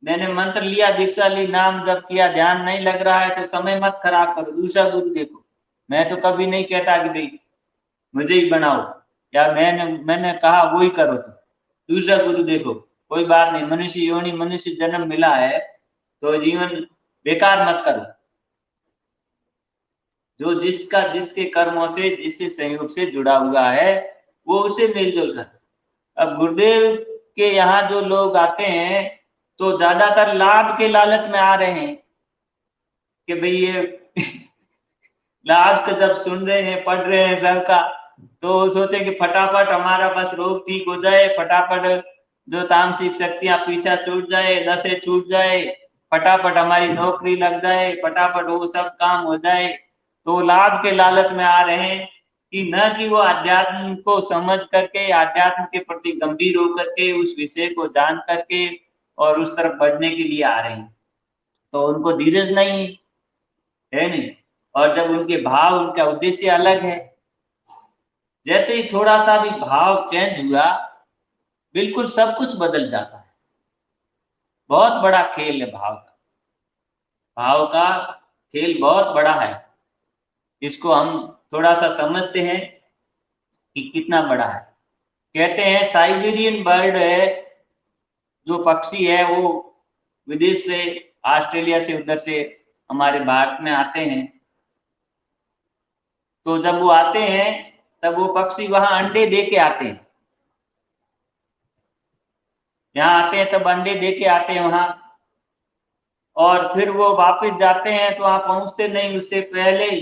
मैंने मंत्र लिया, दीक्षा ली, नाम जप किया, ध्यान नहीं लग रहा है तो समय मत खराब करो, दूसरा गुरु देखो। मैं तो कभी नहीं कहता कि भाई मुझे ही बनाओ या मैंने कहा वो ही करो, तो दूसरा गुरु देखो, कोई बात नहीं, मनुष्य योनि मनुष्य जन्म मिला है तो जीवन बेकार मत करो। जो जिसका जिसके कर्मों से जिससे संयोग से जुड़ा हुआ है वो उसे मेलजोल कर। अब गुरुदेव के यहाँ जो लोग आते हैं तो ज्यादातर लाभ के लालच में आ रहे हैं कि भाई ये लाभ का जब सुन रहे हैं पढ़ रहे हैं सबका, तो सोचे कि फटाफट हमारा बस रोग ठीक हो जाए, फटाफट जो तामसिक शक्तियां पीछा छूट जाए, नशे छूट जाए, फटाफट हमारी नौकरी लग जाए, फटाफट वो सब काम हो जाए। तो लाभ के लालच में आ रहे हैं कि न कि वो अध्यात्म को समझ करके, अध्यात्म के प्रति गंभीर होकर के, उस विषय को जान करके और उस तरफ बढ़ने के लिए आ रहे हैं। तो उनको धीरज नहीं है नहीं, और जब उनके भाव, उनका उद्देश्य अलग है, जैसे ही थोड़ा सा भी भाव चेंज हुआ बिल्कुल सब कुछ बदल जाता है। बहुत बड़ा खेल है भाव का, भाव का खेल बहुत बड़ा है। इसको हम थोड़ा सा समझते हैं कि कितना बड़ा है। कहते हैं साइबेरियन बर्ड है, जो पक्षी है वो विदेश से, ऑस्ट्रेलिया से, उधर से हमारे भारत में आते हैं। तो जब वो आते हैं तब वो पक्षी वहां अंडे दे के आते हैं, यहाँ आते हैं तब अंडे दे के आते हैं वहां, और फिर वो वापस जाते हैं तो वहां पहुंचते नहीं उससे पहले ही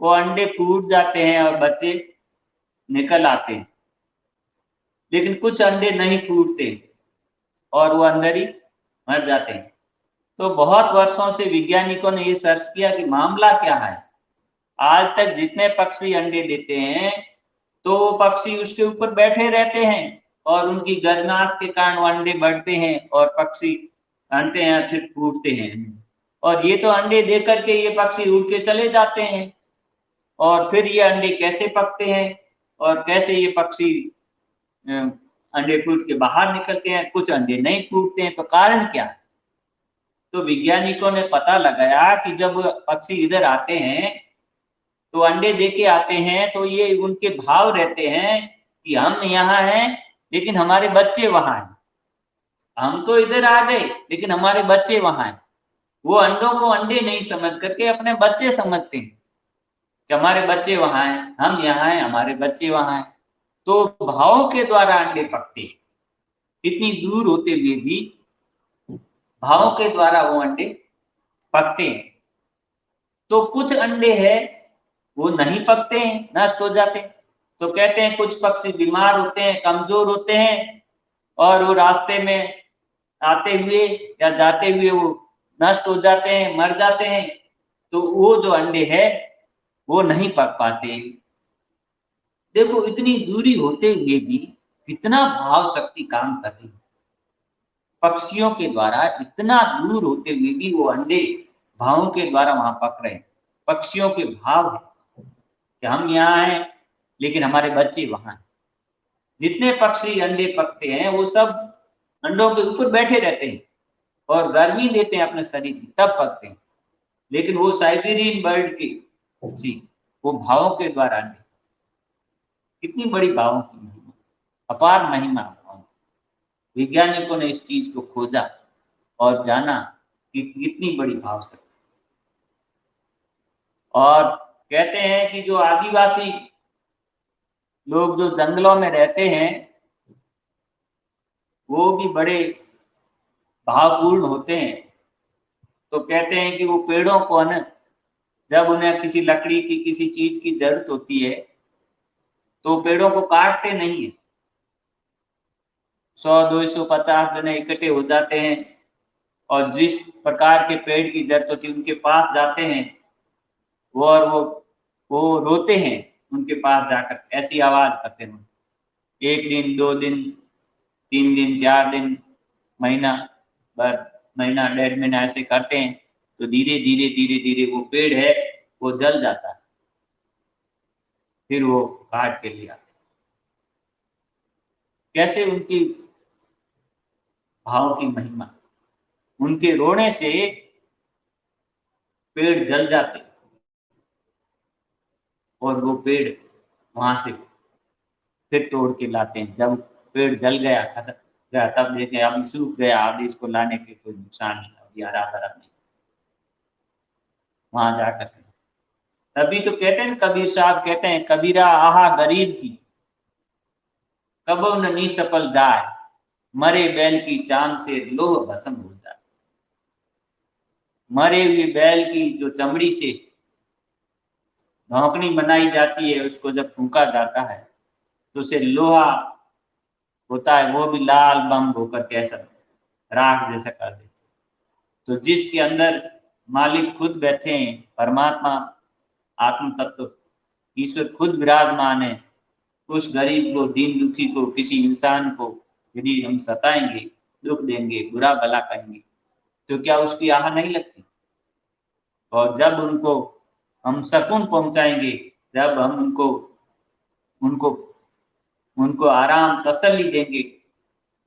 वो अंडे फूट जाते हैं और बच्चे निकल आते हैं। लेकिन कुछ अंडे नहीं फूटते और वो अंदर ही मर जाते हैं। तो बहुत वर्षों से वैज्ञानिकों ने ये सर्च किया कि मामला क्या है। आज तक जितने पक्षी अंडे देते हैं तो वो पक्षी उसके ऊपर बैठे रहते हैं और उनकी गर्माश के कारण वो अंडे बढ़ते हैं और पक्षी अंडे हैं फिर फूटते हैं। और ये तो अंडे दे करके ये पक्षी उड़ के चले जाते हैं और फिर ये अंडे कैसे पकते हैं और कैसे ये पक्षी अंडे फूट के बाहर निकलते हैं, कुछ अंडे नहीं फूटते हैं, तो कारण क्या है? तो वैज्ञानिकों ने पता लगाया कि जब पक्षी इधर आते हैं तो अंडे दे के आते हैं तो ये उनके भाव रहते हैं कि हम यहाँ हैं लेकिन हमारे बच्चे वहां हैं, हम तो इधर आ गए लेकिन हमारे बच्चे वहां हैं। वो अंडों को अंडे नहीं समझ करके अपने बच्चे समझते हैं कि हमारे बच्चे वहां हैं, हम यहाँ हैं, हमारे बच्चे वहां हैं। तो भावों के द्वारा अंडे पकते हैं, इतनी दूर होते हुए भी भावों के द्वारा वो अंडे पकते हैं। तो कुछ अंडे हैं वो नहीं पकते हैं, नष्ट हो जाते हैं। तो कहते हैं कुछ पक्षी बीमार होते हैं, कमजोर होते हैं और वो रास्ते में आते हुए या जाते हुए वो नष्ट हो जाते हैं, मर जाते हैं। तो वो जो अंडे हैं वो नहीं पक पाते। देखो इतनी दूरी होते हुए भी कितना भाव शक्ति काम कर रही है। पक्षियों के द्वारा इतना दूर होते हुए भी वो अंडे भावों के द्वारा वहां पक रहे हैं। पक्षियों के भाव है कि हम यहाँ हैं लेकिन हमारे बच्चे वहां हैं। जितने पक्षी अंडे पकते हैं वो सब अंडों के ऊपर बैठे रहते हैं और गर्मी देते हैं अपने शरीर की, तब पकते हैं। लेकिन वो साइबेरियन बर्ड की जी वो भावों के द्वारा अंडे, कितनी बड़ी भावों की महिमा, अपार महिमा भावों। वैज्ञानिकों ने इस चीज को खोजा और जाना कि कितनी बड़ी भाव शक्ति। और कहते हैं कि जो आदिवासी लोग जो जंगलों में रहते हैं वो भी बड़े भावपूर्ण होते हैं। तो कहते हैं कि वो पेड़ों को न जब उन्हें किसी लकड़ी की किसी चीज की जरूरत होती है तो पेड़ों को काटते नहीं है। 100, 250 जने इकट्ठे हो जाते हैं और जिस प्रकार के पेड़ की जरूरत होती है उनके पास जाते हैं और वो रोते हैं उनके पास जाकर, ऐसी आवाज करते हैं। 1 दिन 2 दिन 3 दिन 4 दिन महीना भर, महीना 1.5 महीना ऐसे करते हैं तो धीरे धीरे धीरे धीरे वो पेड़ है वो जल जाता है। फिर वो काट के ले आते। कैसे उनकी भाव की महिमा, उनके रोने से पेड़ जल जाते और वो पेड़ वहां से फिर तोड़ के लाते हैं। जब पेड़ जल गया खत्म गया तब देखे अभी सूख गया, अभी इसको लाने से कोई नुकसान नहीं, अभी हरा भरा नहीं, वहां जाकर तभी तो कहते हैं, कबीर साहब कहते हैं, कबीरा आहा गरीब की कबो न सफल जाए, मरे बैल की चाम से लोह भस्म हो जाए। मरे हुए बैल की जो चमड़ी से धौकनी बनाई जाती है उसको जब फूंका जाता है तो उसे लोहा होता है, वो भी लाल बम होकर कैसा राख जैसा कर देते। तो जिसके अंदर मालिक खुद बैठे हैं, परमात्मा आत्म तत्व ईश्वर खुद विराजमान है, उस गरीब को, दीन दुखी को, किसी इंसान को यदि हम सताएंगे, दुख देंगे, बुरा भला कहेंगे तो क्या उसकी आह नहीं लगती? और जब उनको हम सुकून पहुंचाएंगे, जब हम उनको उनको उनको आराम तसल्ली देंगे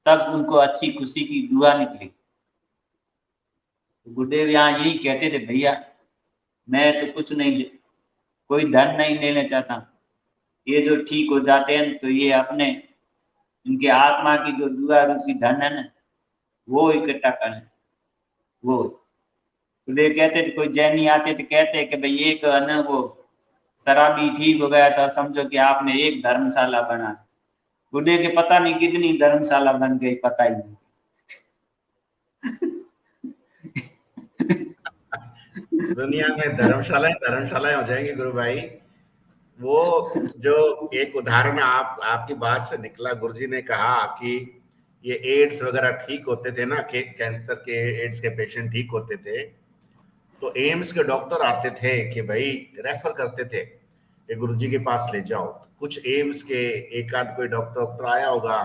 तब उनको अच्छी खुशी की दुआ निकलेगी। तो गुरुदेव यहाँ यही कहते थे, भैया मैं तो कुछ नहीं, कोई धन नहीं लेना चाहता, ये जो ठीक हो जाते हैं तो ये अपने इनके आत्मा की जो दुआ रूपी धन है ना वो इकट्ठा करें। वो गुरुदेव कहते थे, कोई जैनी आते थे कहते कि भाई एक न वो शराबी ठीक हो गया था, समझो कि आपने एक धर्मशाला बना। गुरुदेव के पता नहीं कितनी धर्मशाला बन गई, पता ही नहीं। दुनिया में धर्मशालाएं हो जाएंगी गुरु भाई। वो जो एक उदाहरण आपकी बात से निकला, गुरुजी ने कहा कि ये एड्स वगैरह ठीक होते थे ना, कैंसर के एड्स के पेशेंट ठीक होते थे, तो एम्स के डॉक्टर आते थे कि भाई रेफर करते थे कि गुरुजी के पास ले जाओ। कुछ एम्स के एक आध कोई डॉक्टर आया होगा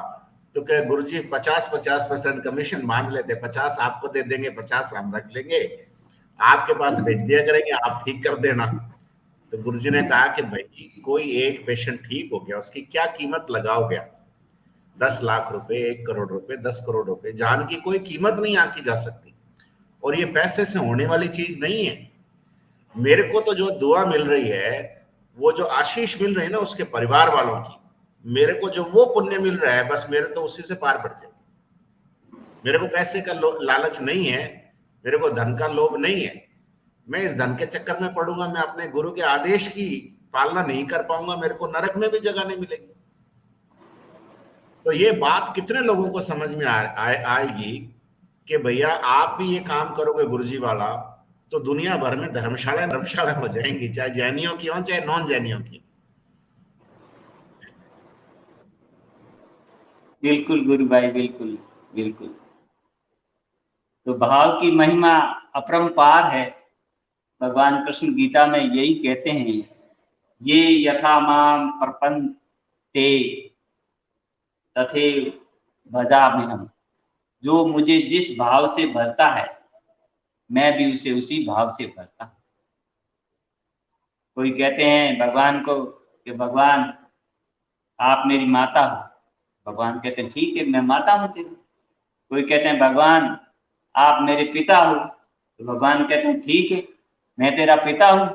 तो क्या गुरुजी 50-50% कमीशन बांध लेते, 50 आपको दे देंगे, 50 हम रख लेंगे, आपके पास भेज दिया करेंगे, आप ठीक कर देना। तो गुरुजी ने कहा कि भाई कोई एक पेशेंट ठीक हो गया, उसकी क्या कीमत लगाओगे? 10 लाख रुपए, 1 करोड़ रुपए, 10 करोड़ रुपए, जान की कोई कीमत नहीं आकी जा सकती। और ये पैसे से होने वाली चीज नहीं है। मेरे को तो जो दुआ मिल रही है, वो जो आशीष मिल रही है ना उसके परिवार वालों की, मेरे को जो वो पुण्य मिल रहा है, बस मेरे तो उसी से पार पड़ जाएगी। मेरे को पैसे का लालच नहीं है, मेरे को धन का लोभ नहीं है। मैं इस धन के चक्कर में पड़ूंगा, मैं अपने गुरु के आदेश की पालना नहीं कर पाऊंगा, मेरे को नरक में भी जगह नहीं मिलेगी। तो ये बात कितने लोगों को समझ में आएगी कि भैया आप भी ये काम करोगे गुरुजी वाला, तो दुनिया भर में धर्मशाला हो जाएंगी, चाहे जैनियों की हो चाहे नॉन जैनियों की। बिल्कुल गुरु भाई, बिल्कुल बिल्कुल। तो भाव की महिमा अपरंपार है। भगवान कृष्ण गीता में यही कहते हैं, ये यथा माम प्रपन्ते तथैव भजाम्यहम्। जो मुझे जिस भाव से भजता है, मैं भी उसे उसी भाव से भजता हूँ। कोई कहते हैं भगवान को कि भगवान आप मेरी माता हो, भगवान कहते हैं ठीक है मैं माता हूँ तेरी। कोई कहते हैं भगवान आप मेरे पिता हो, तो भगवान कहते हैं ठीक है मैं तेरा पिता हूँ।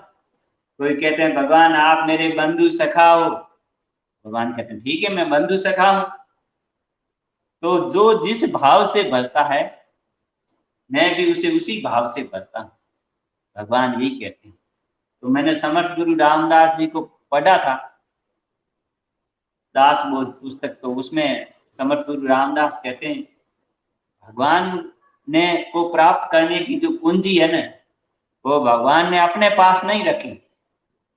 कोई कहते हैं भगवान आप मेरे बंधु सखा हो, भगवान कहते हैं ठीक है मैं बंधु सखा हूँ। तो जो जिस भाव से भजता है, मैं भी उसे उसी भाव से भजता हूँ, भगवान यही कहते हैं। तो मैंने समर्थ गुरु रामदास जी को पढ़ा था, दासबोध पुस्तक, तो उसमें समर्थ गुरु रामदास कहते हैं भगवान ने को प्राप्त करने की जो कुंजी है ना, वो भगवान ने अपने पास नहीं रखी,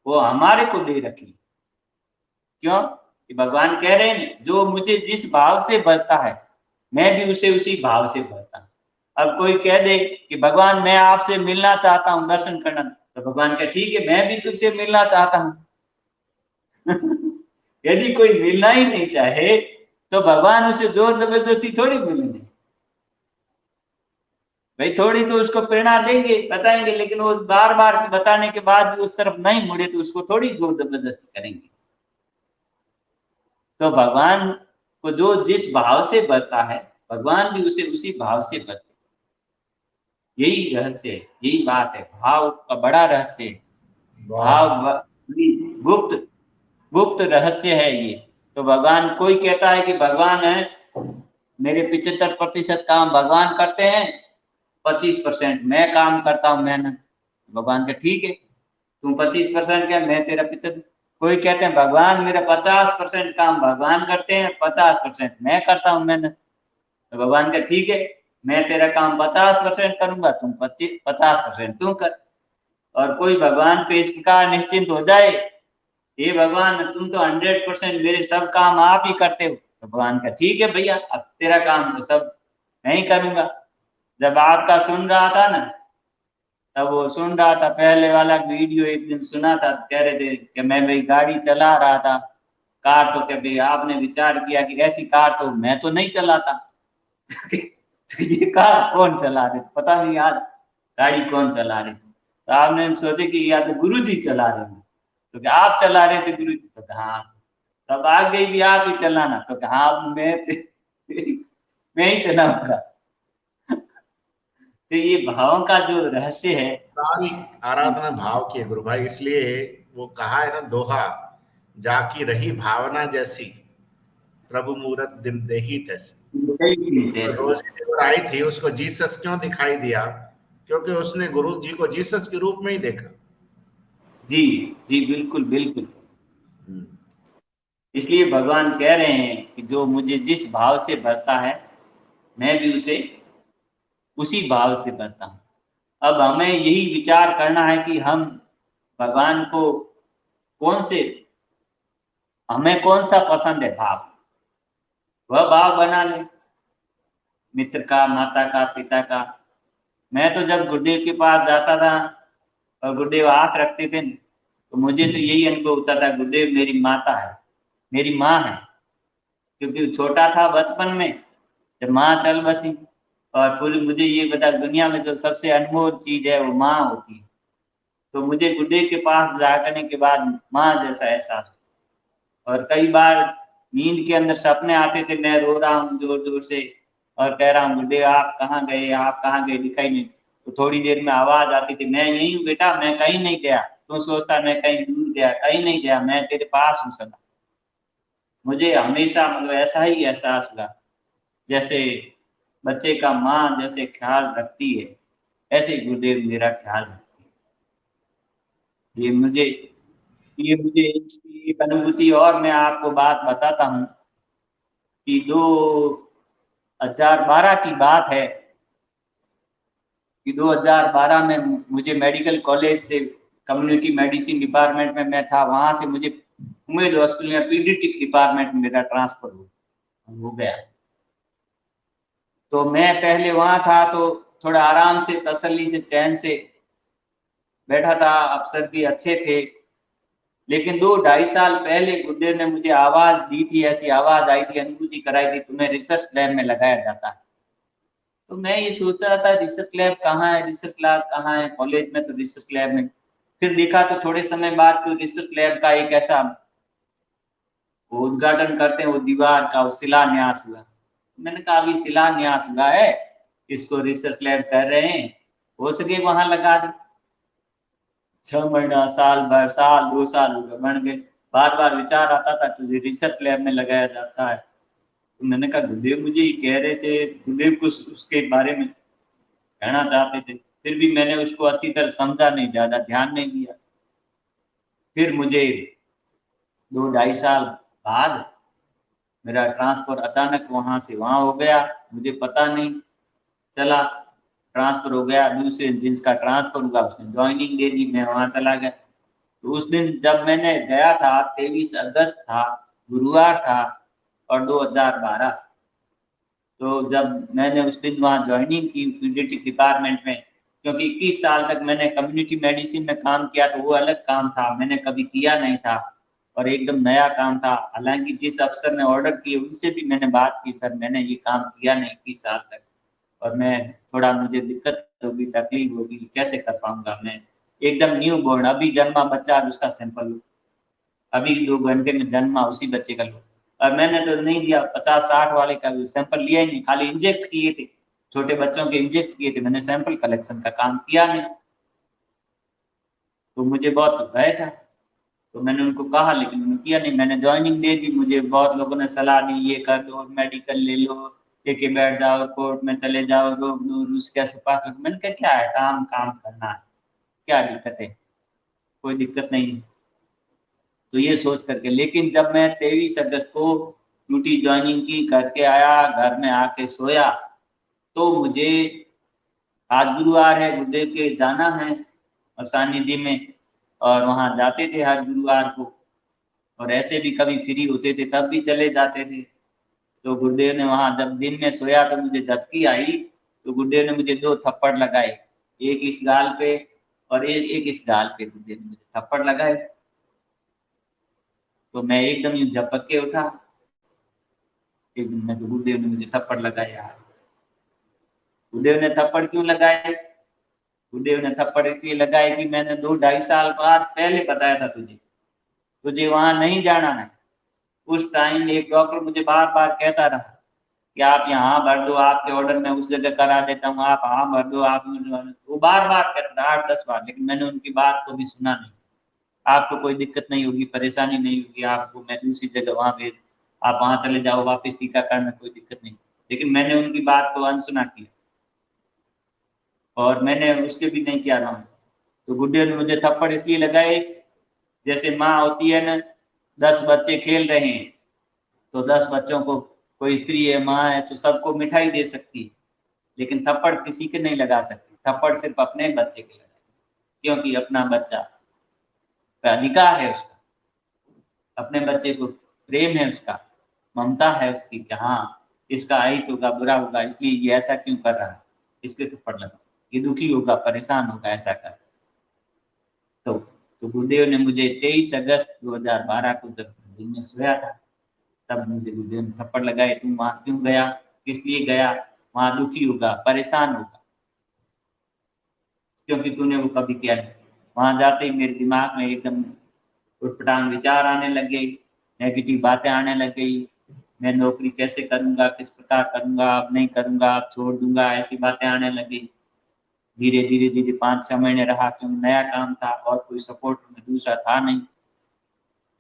वो हमारे को दे रखी। क्यों? कि भगवान कह रहे हैं जो मुझे जिस भाव से भजता है, मैं भी उसे उसी भाव से भजता हूँ। अब कोई कह दे कि भगवान मैं आपसे मिलना चाहता हूँ, दर्शन करना, तो भगवान कहे ठीक है मैं भी तुझसे मिलना चाहता हूँ। यदि कोई मिलना ही नहीं चाहे तो भगवान उसे जोर जबरदस्ती थोड़ी मिलेंगे। भाई थोड़ी तो उसको प्रेरणा देंगे, बताएंगे, लेकिन वो बार बार बताने के बाद भी उस तरफ नहीं मुड़े तो उसको थोड़ी जोर जबरदस्ती करेंगे। तो भगवान को जो जिस भाव से भरता है, भगवान भी उसे उसी भाव से भरते। यही रहस्य है, यही बात है, भाव का बड़ा रहस्य है। भाव गुप्त गुप्त रहस्य है ये। तो भगवान, कोई कहता है कि भगवान है मेरे 75% काम भगवान करते हैं, 25% मैं काम करता हूँ मेहनत। भगवान का ठीक है तुम 25% क्या, मैं तेरा 75। कोई कहते हैं भगवान मेरा 50% काम भगवान करते हैं, 50% मैं करता हूँ मेहनत। तो भगवान का ठीक है मैं तेरा काम 50% करूंगा, तुम 50% तुम कर। और कोई भगवान पे इस प्रकार निश्चिंत हो जाए, ये भगवान तुम तो 100% मेरे सब काम आप ही करते हो, तो भगवान का ठीक है भैया अब तेरा काम तो सब मैं ही करूंगा। जब आपका सुन रहा था ना, तब वो सुन रहा था पहले वाला वीडियो, एक दिन सुना था, कह रहे थे कि मैं भाई गाड़ी चला रहा था, कार, तो क्या भाई आपने विचार किया कि ऐसी कार तो मैं तो नहीं चलाता। तो ये कार कौन चला रहे, पता नहीं आज गाड़ी कौन चला रहे। तो आपने सोचे कि या तो गुरु जी चला रहे हैं, तो क्या आप चला रहे थे गुरु जी? तो कहा तब आगे भी आप ही चलाना, तो कहा मैं ही चलाऊंगा। तो ये भावों का जो रहस्य है, सारी आराधना भाव की है गुरु भाई, इसलिए वो कहा है ना दोहा, जाकी रही भावना जैसी, प्रभु मूरत दिन देखी तैसी। रोज आई थी, उसको जीसस क्यों दिखाई दिया? क्योंकि उसने गुरु जी को जीसस के रूप में ही देखा। जी जी बिल्कुल बिल्कुल। इसलिए भगवान कह रहे हैं कि जो मुझे जिस भाव से भरता है, मैं भी उसे उसी भाव से भरता हूँ। अब हमें यही विचार करना है कि हम भगवान को कौन से, हमें कौन सा पसंद है भाव, वह भाव बना ले। मित्र का, माता का, पिता का। मैं तो जब गुरुदेव के पास जाता था और गुरुदेव हाथ रखते थे तो मुझे तो यही अनुभव होता था, गुरुदेव मेरी माता है, मेरी माँ है। क्योंकि छोटा था बचपन में, जब माँ चल बसी, और पूरी मुझे ये बता, दुनिया में जो सबसे अनमोल चीज है वो माँ होती है। तो मुझे गुरुदेव के पास जाने के बाद माँ जैसा एहसास। और कई बार नींद के अंदर सपने आते थे, मैं रो रहा हूँ जोर जोर से और कह रहा हूँ, गुरुदेव आप कहाँ गए, आप कहाँ गए, दिखाई नहीं। तो थोड़ी देर में आवाज आती थी, मैं यही हूँ बेटा, मैं कहीं नहीं गया। तू सोचता मैं कहीं दूर गया, कहीं नहीं गया, मैं तेरे पास हूँ सदा। मुझे हमेशा मतलब ऐसा ही एहसास हुआ, जैसे बच्चे का माँ जैसे ख्याल रखती है, ऐसे ही गुरुदेव मेरा ख्याल रखती है। ये मुझे इसकी एक अनुभूति, और मैं आपको बात बताता हूँ कि 2012 की बात है कि 2012 में मुझे मेडिकल कॉलेज से कम्युनिटी मेडिसिन डिपार्टमेंट में मैं था, वहां से मुझे उमेद हॉस्पिटल में पीडियाट्रिक डिपार्टमेंट में मेरा ट्रांसफर हो गया। तो मैं पहले वहां था तो थोड़ा आराम से, तसल्ली से, चैन से बैठा था, अफसर भी अच्छे थे। लेकिन 2-2.5 साल पहले गुरुदेव ने मुझे आवाज दी थी, ऐसी आवाज आई थी, अनुभूति कराई थी, तुम्हें रिसर्च लैब में लगाया जाता है। तो मैं ये सोच रहा था रिसर्च लैब कहाँ है, रिसर्च लैब कहाँ है, कॉलेज में तो रिसर्च लैब में। फिर देखा तो थोड़े समय बाद तो रिसर्च लैब का एक ऐसा वो उद्घाटन करते हैं, वो दीवार का वो शिलान्यास हुआ। मैंने कहा अभी शिलान्यास हुआ है, इसको रिसर्च लैब कर रहे हैं, हो सके वहां लगा दे। 6 महीना, साल भर, साल 2 साल हो गए, बन गए। बार बार विचार आता था तुझे रिसर्च लैब में लगाया जाता है। तो मैंने कहा गुरुदेव मुझे ये कह रहे थे, गुरुदेव कुछ उसके बारे में कहना चाहते थे, फिर भी मैंने उसको अच्छी तरह समझा नहीं, ज्यादा ध्यान नहीं दिया। फिर मुझे 2-2.5 साल बाद मेरा ट्रांसफर अचानक वहां से वहां हो गया, मुझे पता नहीं चला। ट्रांसफर हो गया, दूसरे जिसका ट्रांसफर हुआ उसने ज्वाइनिंग दे दी, मैं वहां चला गया। तो उस दिन जब मैंने गया था, 23 अगस्त था, गुरुवार था, और 2012। तो जब मैंने उस दिन वहाँ ज्वाइनिंग की पीडियाट्रिक डिपार्टमेंट में, क्योंकि 21 साल तक मैंने कम्युनिटी मेडिसिन में काम किया, तो वो अलग काम था, मैंने कभी किया नहीं था और एकदम नया काम था। हालांकि जिस अफसर ने ऑर्डर किए उनसे भी मैंने बात की, सर मैंने ये काम किया नहीं 21 साल तक, और मैं थोड़ा, मुझे दिक्कत होगी, तकलीफ होगी, कैसे कर पाऊंगा। मैं एकदम न्यू बोर्न, अभी जन्मा बच्चा, उसका सैंपल लो, अभी 2 घंटे में जन्मा उसी बच्चे का लो। और मैंने तो नहीं दिया, 50-60 वाले का भी सैंपल लिया ही नहीं, खाली इंजेक्ट किए थे, छोटे बच्चों के इंजेक्ट किए थे, मैंने सैंपल कलेक्शन का काम किया नहीं। तो मुझे बहुत भय था, तो मैंने उनको कहा, लेकिन उन्होंने किया नहीं। मैंने ज्वाइनिंग दे दी, मुझे बहुत लोगों ने सलाह दी, ये कर दो, मेडिकल ले लो, लेके बैठ जाओ, कोर्ट में चले जाओ, रोक दो, रूस कैसे पास हो। मैंने कहा क्या है, काम काम करना है, क्या दिक्कत है, कोई दिक्कत नहीं है। तो ये सोच करके, लेकिन जब मैं 23 अगस्त को ड्यूटी ज्वाइनिंग की, करके आया, घर में आके सोया, तो मुझे, आज गुरुवार है, गुरुदेव के जाना है और सानिध्य में, और वहां जाते थे हर गुरुवार को, और ऐसे भी कभी फ्री होते थे तब भी चले जाते थे। तो गुरुदेव ने वहां, जब दिन में सोया तो मुझे झपकी आई, तो गुरुदेव ने मुझे 2 थप्पड़ लगाए, एक इस गाल पे और एक इस गाल पे, गुरुदेव ने मुझे थप्पड़ लगाए। तो मैं एकदम यूं झपक के उठा, एक दिन में तो गुरुदेव ने मुझे थप्पड़ लगाया। गुरुदेव ने थप्पड़ क्यों लगाए? गुरुदेव ने थप्पड़ इसलिए लगाए कि मैंने 2-2.5 साल बाद पहले बताया था तुझे, तुझे वहां नहीं जाना है। उस टाइम एक डॉक्टर मुझे बार बार कहता रहा कि आप यहाँ भर दो, आपके ऑर्डर में उस जगह करा देता हूँ, आप हाँ भर दो, आप, वो बार बार कहता था 8-10 बार, लेकिन मैंने उनकी बात को भी सुना नहीं। आपको कोई दिक्कत नहीं होगी, परेशानी नहीं होगी, आपको मैं दूसरी जगह वहां भेज, आप वहां चले जाओ वापस, टीकाकरण में कोई दिक्कत नहीं। लेकिन मैंने उनकी बात को अनसुना किया और मैंने उससे भी नहीं किया रहा। तो गुरुदेव ने मुझे थप्पड़ इसलिए लगाए, जैसे माँ होती है ना, 10 बच्चे खेल रहे हैं, तो 10 बच्चों को, कोई स्त्री है, माँ है, तो सबको मिठाई दे सकती है, लेकिन थप्पड़ किसी के नहीं लगा सकती, थप्पड़ सिर्फ अपने बच्चे के लगाए, क्योंकि अपना बच्चा का अधिकार है उसका, अपने बच्चे को प्रेम है उसका, ममता है उसकी, कि हाँ इसका अहित होगा, बुरा होगा, इसलिए ये ऐसा क्यों कर रहा है, इसके थप्पड़ लगा, ये दुखी होगा, परेशान होगा, ऐसा कर। तो गुरुदेव ने मुझे 23 अगस्त 2012 को जब दिन में सोया था, तब मुझे गुरुदेव ने थप्पड़ लगाए, तुम वहां क्यों गया, किस लिए गया, वहां दुखी होगा, परेशान होगा, क्योंकि तूने वो कभी किया नहीं। वहां जाते ही मेरे दिमाग में एकदम उटपटांग विचार आने लग गई, नेगेटिव बातें आने लग गई, मैं नौकरी कैसे करूंगा, किस प्रकार करूंगा, अब नहीं करूंगा, अब छोड़ दूंगा, ऐसी बातें आने लगी। धीरे धीरे धीरे 5-6 महीने रहा, क्योंकि नया काम था और कोई सपोर्ट में दूसरा था नहीं।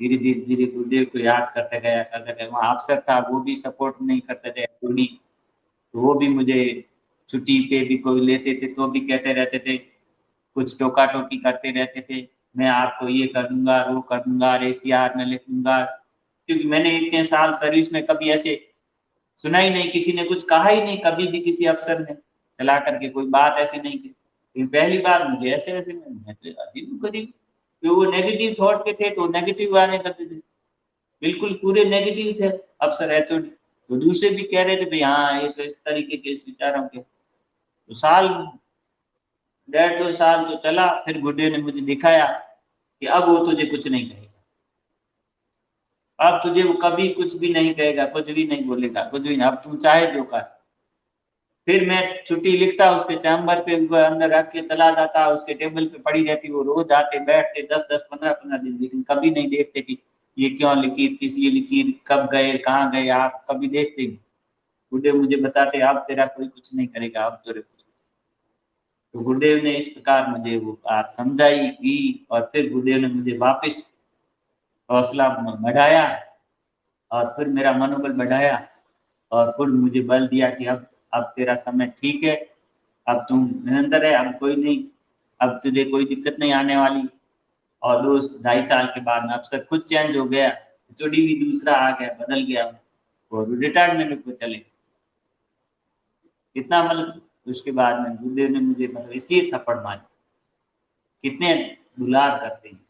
धीरे धीरे धीरे गुरुदेव को याद करते गया। वहाँ अफसर था, वो भी सपोर्ट नहीं करते थे, तो वो भी मुझे छुट्टी पे भी कोई लेते थे तो भी कहते रहते थे, कुछ टोका टोकी करते रहते थे, मैं आपको ये कर दूंगा, वो कर दूंगा, रेसियार में लिख दूंगा। क्योंकि मैंने इतने साल सर्विस में कभी ऐसे सुना ही नहीं, किसी ने कुछ कहा ही नहीं, कभी भी किसी अफसर ने चला करके कोई बात ऐसी नहीं की। पहली बार मुझे ऐसे ऐसे मैं तो अजीब गरीब, तो वो नेगेटिव थॉट के थे तो नेगेटिव आने करते थे, बिल्कुल पूरे नेगेटिव थे अफसर एचओडी। तो दूसरे भी कह रहे थे भाई हाँ ये तो इस तरीके के इस विचारों के। तो साल 1.5-2 साल तो चला, फिर गुरुदेव ने मुझे दिखाया कि अब वो तुझे कुछ नहीं कहेगा, अब तुझे वो कभी कुछ भी नहीं कहेगा, कुछ भी नहीं बोलेगा, कुछ भी नहीं, अब तू चाहे जो कर। फिर मैं छुट्टी लिखता, उसके चैम्बर पे अंदर रख के चला जाता, उसके टेबल पे पड़ी रहती, वो रोज आते बैठते 10-10 15-15 दिन, लेकिन कभी नहीं देखते कि ये क्यों लिखी, किस लिए लिखी, कब गए, कहाँ गए, आप कभी देखते नहीं। गुरुदेव मुझे बताते अब तेरा कोई कुछ नहीं करेगा, अब तेरे कुछ। तो गुरुदेव ने इस प्रकार मुझे वो बात समझाई की, और फिर गुरुदेव ने मुझे वापस हौसला बढ़ाया, और फिर मेरा मनोबल बढ़ाया, और फिर मुझे बल दिया कि अब तेरा समय ठीक है, अब तुम निरंतर है, अब कोई नहीं, अब तुझे कोई दिक्कत नहीं आने वाली। और 2-2.5 साल के बाद में अफसर खुद चेंज हो गया, एचओडी भी दूसरा आ गया, बदल गया, और रिटायरमेंट पे चले। इतना मतलब उसके बाद में गुरुदेव ने मुझे मतलब इसलिए थप्पड़ मारी, कितने दुलार करते हैं,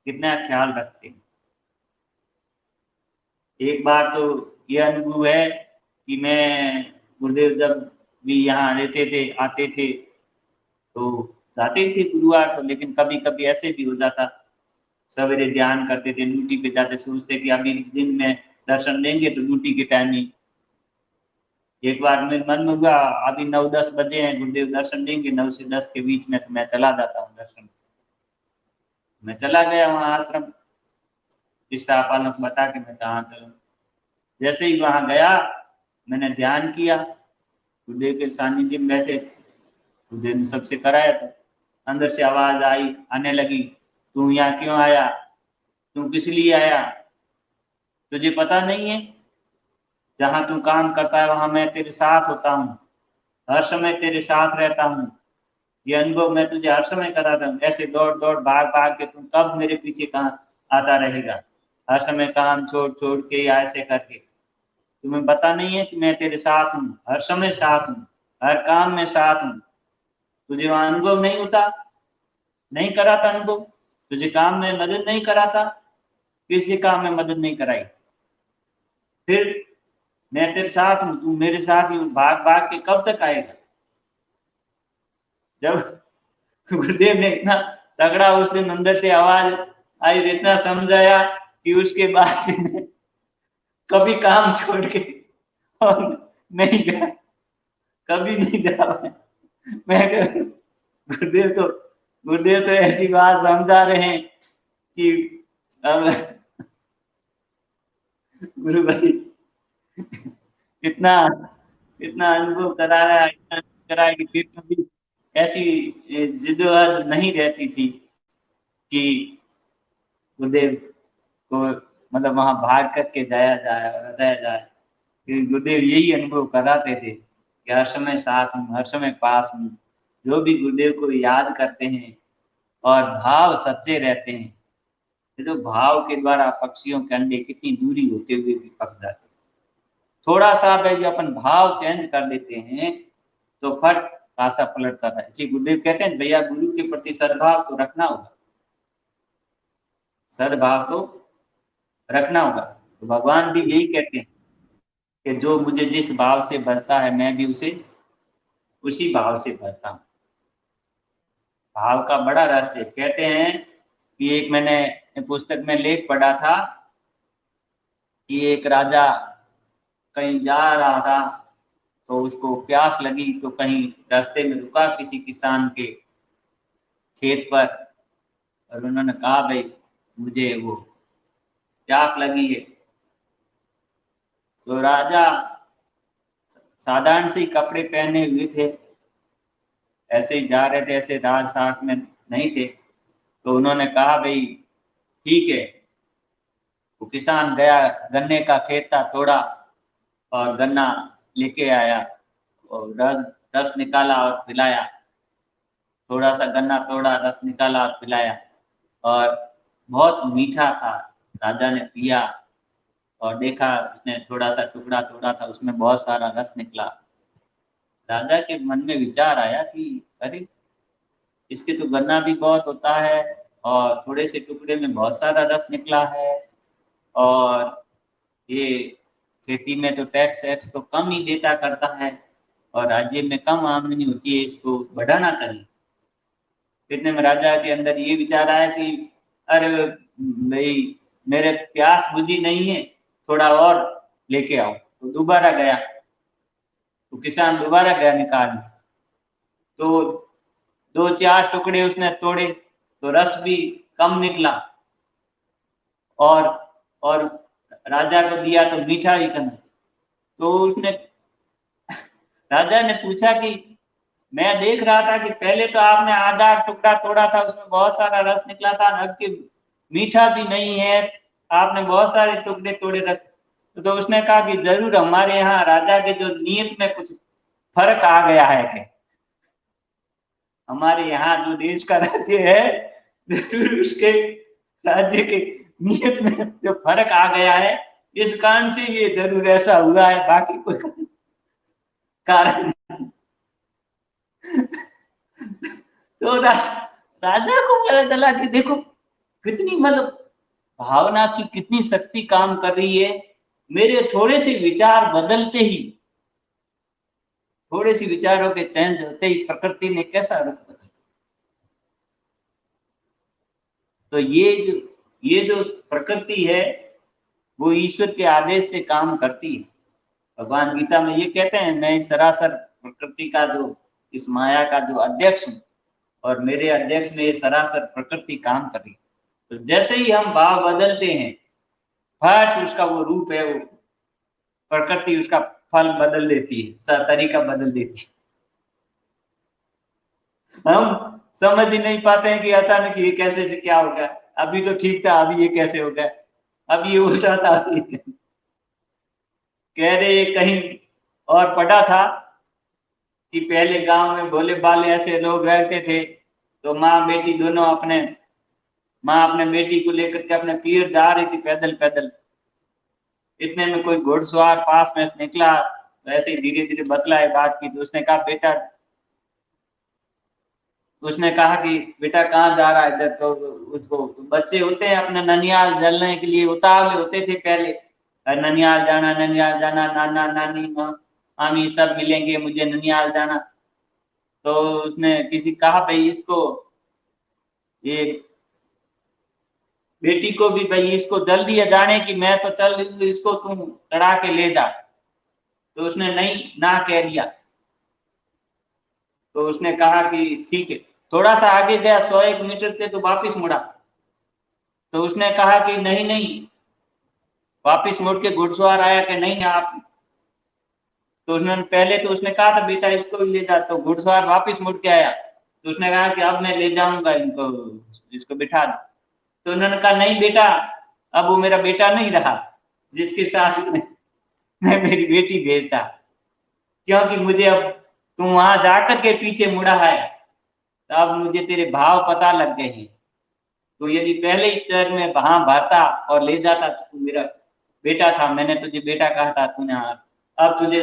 कितना ख्याल रखते हैं। एक बार तो ये अनुभव है कि मैं गुरुदेव जब भी यहाँ रहते थे, आते थे, तो जाते थे गुरुवार को, लेकिन कभी कभी ऐसे भी हो जाता, सवेरे ध्यान करते थे, ड्यूटी पे जाते, सोचते कि अभी दिन में दर्शन देंगे तो ड्यूटी के टाइम ही। एक बार मेरे मन में हुआ अभी 9-10 बजे हैं, गुरुदेव दर्शन देंगे 9 से 10 के बीच में, तो मैं चला जाता हूँ दर्शन। मैं चला गया वहाँ आश्रम, स्टाफ वालों को बता के मैं कहाँ चलूँ। जैसे ही वहाँ गया, मैंने ध्यान किया, गुरुदेव के सानिध्य में बैठे, गुरुदेव ने सबसे कराया, था अंदर से आवाज आई, आने लगी, तू यहाँ क्यों आया, तू किस लिए आया, तुझे पता नहीं है जहाँ तू काम करता है वहां मैं तेरे साथ होता हूँ, हर समय तेरे साथ रहता हूँ, ये अनुभव मैं तुझे हर समय कराता हूँ। ऐसे दौड़ दौड़ भाग भाग के तुम कब मेरे पीछे कहाँ आता रहेगा, हर समय काम छोड़ छोड़ के या ऐसे करके, तुम्हें पता नहीं है कि मैं तेरे साथ हूँ, हर समय साथ हूँ, हर काम में साथ हूँ। तुझे वहां अनुभव नहीं होता, नहीं कराता अनुभव, तुझे काम में मदद नहीं कराता, किसी काम में मदद नहीं कराई, फिर मैं तेरे साथ हूँ, तू मेरे साथ ही हूँ, भाग भाग के कब तक आएगा। जब गुरुदेव ने इतना तगड़ा उस दिन अंदर से आवाज आई, इतना समझाया कि उसके बाद से कभी काम छोड़ के और नहीं गया, कभी नहीं गया मैं। गुरुदेव तो ऐसी बात समझा रहे हैं कि अब गुरु भाई इतना इतना अनुभव करा रहा है, इतना करा कि फिर कभी ऐसी जिद्दोहद नहीं रहती थी कि गुरुदेव को मतलब वहां भाग करके जाया जाए और बताया जाए। गुरुदेव यही अनुभव कराते थे कि हर समय साथ हूँ, हर समय पास हूँ। जो भी गुरुदेव को याद करते हैं और भाव सच्चे रहते हैं, तो भाव के द्वारा पक्षियों के अंडे कितनी दूरी होते हुए भी पक जाते हैं। थोड़ा सा यदि अपन भाव चेंज कर देते हैं तो फट पासा पलट जाता है। जी गुरुदेव कहते हैं भैया गुरु के प्रति सद्भाव तो रखना होगा, सद्भाव तो रखना होगा। तो भगवान भी यही कहते हैं कि जो मुझे जिस भाव से भरता है मैं भी उसे उसी भाव से भरता हूँ। भाव का बड़ा रहस्य। कहते हैं कि एक मैंने पुस्तक में लेख पढ़ा था कि एक राजा कहीं जा रहा था, तो उसको प्यास लगी, तो कहीं रास्ते में रुका किसी किसान के खेत पर, और उन्होंने कहा भाई मुझे वो प्यास लगी है। तो राजा साधारण से कपड़े पहने हुए थे, ऐसे ही जा रहे थे, ऐसे राज साथ में नहीं थे। तो उन्होंने कहा भाई ठीक है। वो किसान गया, गन्ने का खेत था, तोड़ा और गन्ना लेके आया और रस निकाला और पिलाया। थोड़ा सा गन्ना तोड़ा, रस निकाला और पिलाया, और बहुत मीठा था। राजा ने पिया और देखा, उसने थोड़ा सा टुकड़ा तोड़ा था, उसमें बहुत सारा रस निकला। राजा के मन में विचार आया कि अरे इसके तो गन्ना भी बहुत होता है और थोड़े से टुकड़े में बहुत सारा रस निकला है, और ये खेती में तो टैक्स वैक्स तो कम ही देता करता है और राज्य में कम आमदनी होती है, इसको बढ़ाना चाहिए। इतने में राजा के अंदर ये विचार आया कि अरे भाई मेरे प्यास बुझी नहीं है, थोड़ा और लेके आओ। तो दोबारा गया, तो किसान दोबारा गया निकालने, तो दो चार टुकड़े उसने तोड़े, तो रस भी कम निकला, और और राजा को दिया तो मीठा ही करना। तो उसने राजा ने पूछा कि मैं देख रहा था कि पहले तो आपने आधा टुकड़ा तोड़ा था, उसमें बहुत सारा रस निकला था, अब कि मीठा भी नहीं है, आपने बहुत सारे टुकड़े तोड़े रस। तो उसने कहा कि जरूर हमारे यहाँ राजा के जो नियत में कुछ फर्क आ गया है कि हमारे यहाँ जो देश का राज्य है, जरूर उसके राज्य के नियत में जो फर्क आ गया है, इस कारण से ये जरूर ऐसा हुआ है, बाकी कोई कारण। तो राजा को पता चला कि देखो कितनी मतलब भावना की कितनी शक्ति काम कर रही है। मेरे थोड़े से विचार बदलते ही, थोड़े से विचारों के चेंज होते ही प्रकृति ने कैसा रूप बदला। तो ये जो प्रकृति है वो ईश्वर के आदेश से काम करती है। भगवान गीता में ये कहते हैं, मैं इस सरासर प्रकृति का जो, इस माया का जो अध्यक्ष हूँ, और मेरे अध्यक्ष में ये सरासर प्रकृति काम कर रही है। तो जैसे ही हम भाव बदलते हैं, फट उसका वो रूप है, वो प्रकृति उसका फल बदल देती है, तरीका बदल देती है। हम समझ ही नहीं पाते हैं कि अचानक ये कैसे से क्या हो गया, अभी तो ठीक था, अभी ये कैसे हो गया, अभी ये उल्टा था। कह रहे कहीं और पढ़ा था कि पहले गांव में भोले भाले ऐसे लोग रहते थे, तो माँ बेटी दोनों माँ अपने बेटी को लेकर के अपने पियर जा रही थी पैदल पैदल। इतने में कोई घुड़सवार पास में निकला, तो ऐसे ही धीरे धीरे बतलाए बात की। तो उसने कहा बेटा, उसने कहा कि बेटा कहाँ जा रहा है इधर। तो उसको, बच्चे होते हैं अपने ननियाल जलने के लिए उतावले होते थे पहले, ननियाल जाना, ननियाल जाना, नाना नानी मामी सब मिलेंगे, मुझे ननियाल जाना। तो उसने किसी कहा भाई इसको, ये बेटी को भी भाई इसको जल्दी है जाने की, मैं तो चल रही हूँ, इसको तुम चढ़ा के ले जा। तो उसने नहीं, ना कह दिया। तो उसने कहा कि ठीक है। थोड़ा सा आगे गया, 100-1 मीटर थे, तो वापिस मुड़ा। तो उसने कहा कि नहीं नहीं, वापिस मुड़ के घुड़सवार आया कि नहीं आप। तो उसने पहले तो उसने कहा था बेटा इसको ले जा, तो घुड़सवार वापिस मुड़ के आया। तो उसने कहा कि अब मैं ले जाऊंगा इनको, इसको बिठा दो। तो उन्होंने कहा नहीं बेटा, अब वो मेरा बेटा नहीं रहा जिसके साथ मैं मेरी बेटी भेजता, क्योंकि मुझे अब तू वहां जाकर के पीछे मुड़ा है, तो अब मुझे तेरे भाव पता लग गए हैं। तो यदि पहले ही चरण में वहां भरता और ले जाता, तो मेरा बेटा था, मैंने तुझे बेटा कहा था, तूने अब तुझे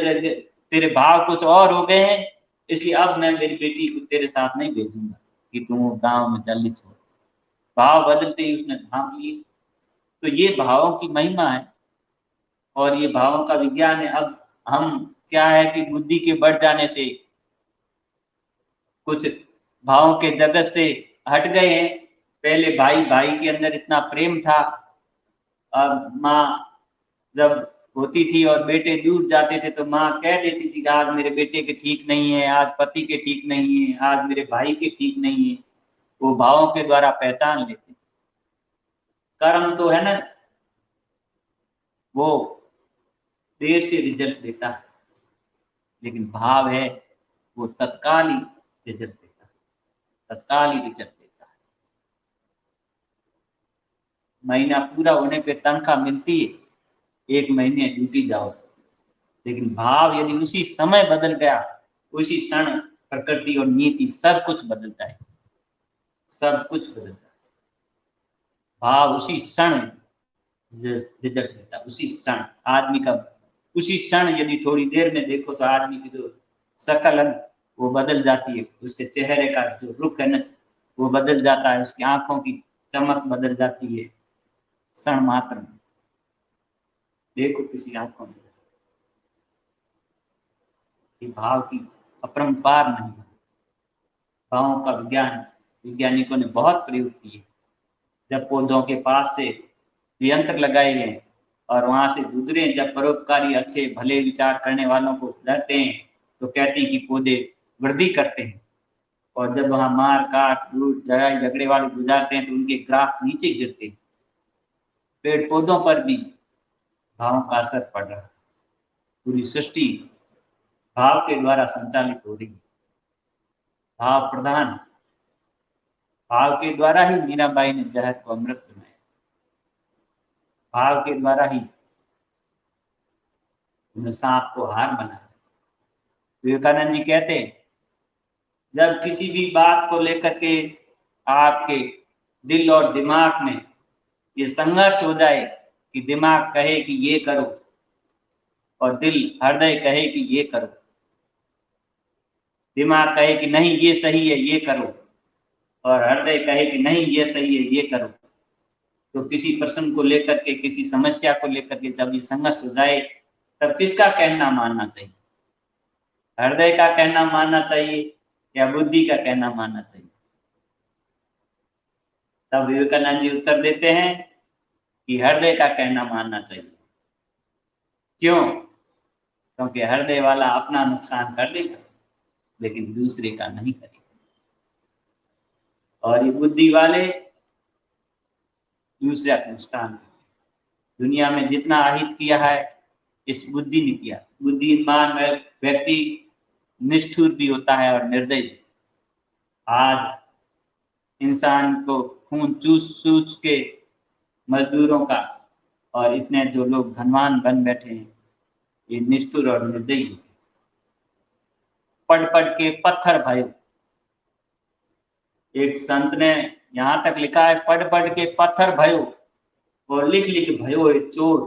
तेरे भाव कुछ और हो गए हैं, इसलिए अब मैं मेरी बेटी को तेरे साथ नहीं भेजूंगा कि तू गांव में जल्दी छोड़। भाव बदलते ही उसने भाग लिए। तो ये भावों की महिमा है। और ये भावों का विज्ञान है। अब हम क्या है कि बुद्धि के बढ़ जाने से कुछ भावों के जगत से हट गए हैं। पहले भाई भाई के अंदर इतना प्रेम था। अब माँ जब होती थी और बेटे दूर जाते थे तो माँ कह देती थी कि आज मेरे बेटे के ठीक नहीं है, आज पति के ठीक नहीं है, आज मेरे भाई के ठीक नहीं है। वो भावों के द्वारा पहचान लेते। कर्म तो है ना, वो देर से रिजल्ट देता है, लेकिन भाव है वो तत्काल ही रिजल्ट देता है, तत्काल ही रिजल्ट देता है। महीना पूरा होने पे तनख्वाह मिलती है, 1 महीने ड्यूटी जाओ, लेकिन भाव यदि उसी समय बदल गया, उसी क्षण प्रकृति और नीति सब कुछ बदलता है, सब कुछ बदलता है। भाव उसी क्षण रिजल्ट देता है, उसी क्षण आदमी का, उसी क्षण यदि थोड़ी देर में देखो तो आदमी की जो शकल है वो बदल जाती है, उसके चेहरे का जो रुख है ना वो बदल जाता है, उसकी आंखों की चमक बदल जाती है क्षण मात्र में। देखो किसी आंखों में, ये भाव की अपरंपार नहीं है। भावों का विज्ञान वैज्ञानिकों ने बहुत प्रयोग किए। जब पौधों के पास से यंत्र लगाए हैं और वहां से गुजरे, जब परोपकारी अच्छे भले विचार करने वालों को गुजरते हैं तो कहते हैं कि पौधे वृद्धि करते हैं, और जब वहां मार काट लूट लड़ाई झगड़े वाले गुजारते हैं तो उनके ग्राफ नीचे गिरते हैं। पेड़ पौधों पर भी भावों का असर पड़ रहा है। पूरी सृष्टि भाव के द्वारा संचालित हो रही है, भाव प्रधान। भाव के द्वारा ही मीराबाई ने जहर को अमृत बनाया, भाव के द्वारा ही उन्हें सांप को हार बनाया। विवेकानंद जी कहते हैं, जब किसी भी बात को लेकर के आपके दिल और दिमाग में ये संघर्ष हो जाए कि दिमाग कहे कि ये करो और दिल हृदय कहे कि ये करो, दिमाग कहे कि नहीं ये सही है ये करो और हृदय कहे कि नहीं ये सही है ये करो, तो किसी प्रश्न को लेकर के, किसी समस्या को लेकर के जब ये संघर्ष हो जाए तब किसका कहना मानना चाहिए? हृदय का कहना मानना चाहिए या बुद्धि का कहना मानना चाहिए? तब विवेकानंद जी उत्तर देते हैं कि हृदय का कहना मानना चाहिए। क्यों? क्योंकि हृदय वाला अपना नुकसान कर देगा लेकिन दूसरे का नहीं करेगा, और ये बुद्धि वाले दूसरे का नुकसान करते। दुनिया में जितना अहित किया है इस बुद्धि ने किया। बुद्धिमान व्यक्ति निष्ठुर भी होता है और निर्दयी भी। आज इंसान को खून चूस चूस के मजदूरों का, और इतने जो लोग धनवान बन बैठे हैं, ये निष्ठुर और निर्दयी। पढ़ पढ़ के पत्थर भयो, एक संत ने यहाँ तक लिखा है, पढ़ पढ़ के पत्थर भयो और लिख लिख भयो एक चोर,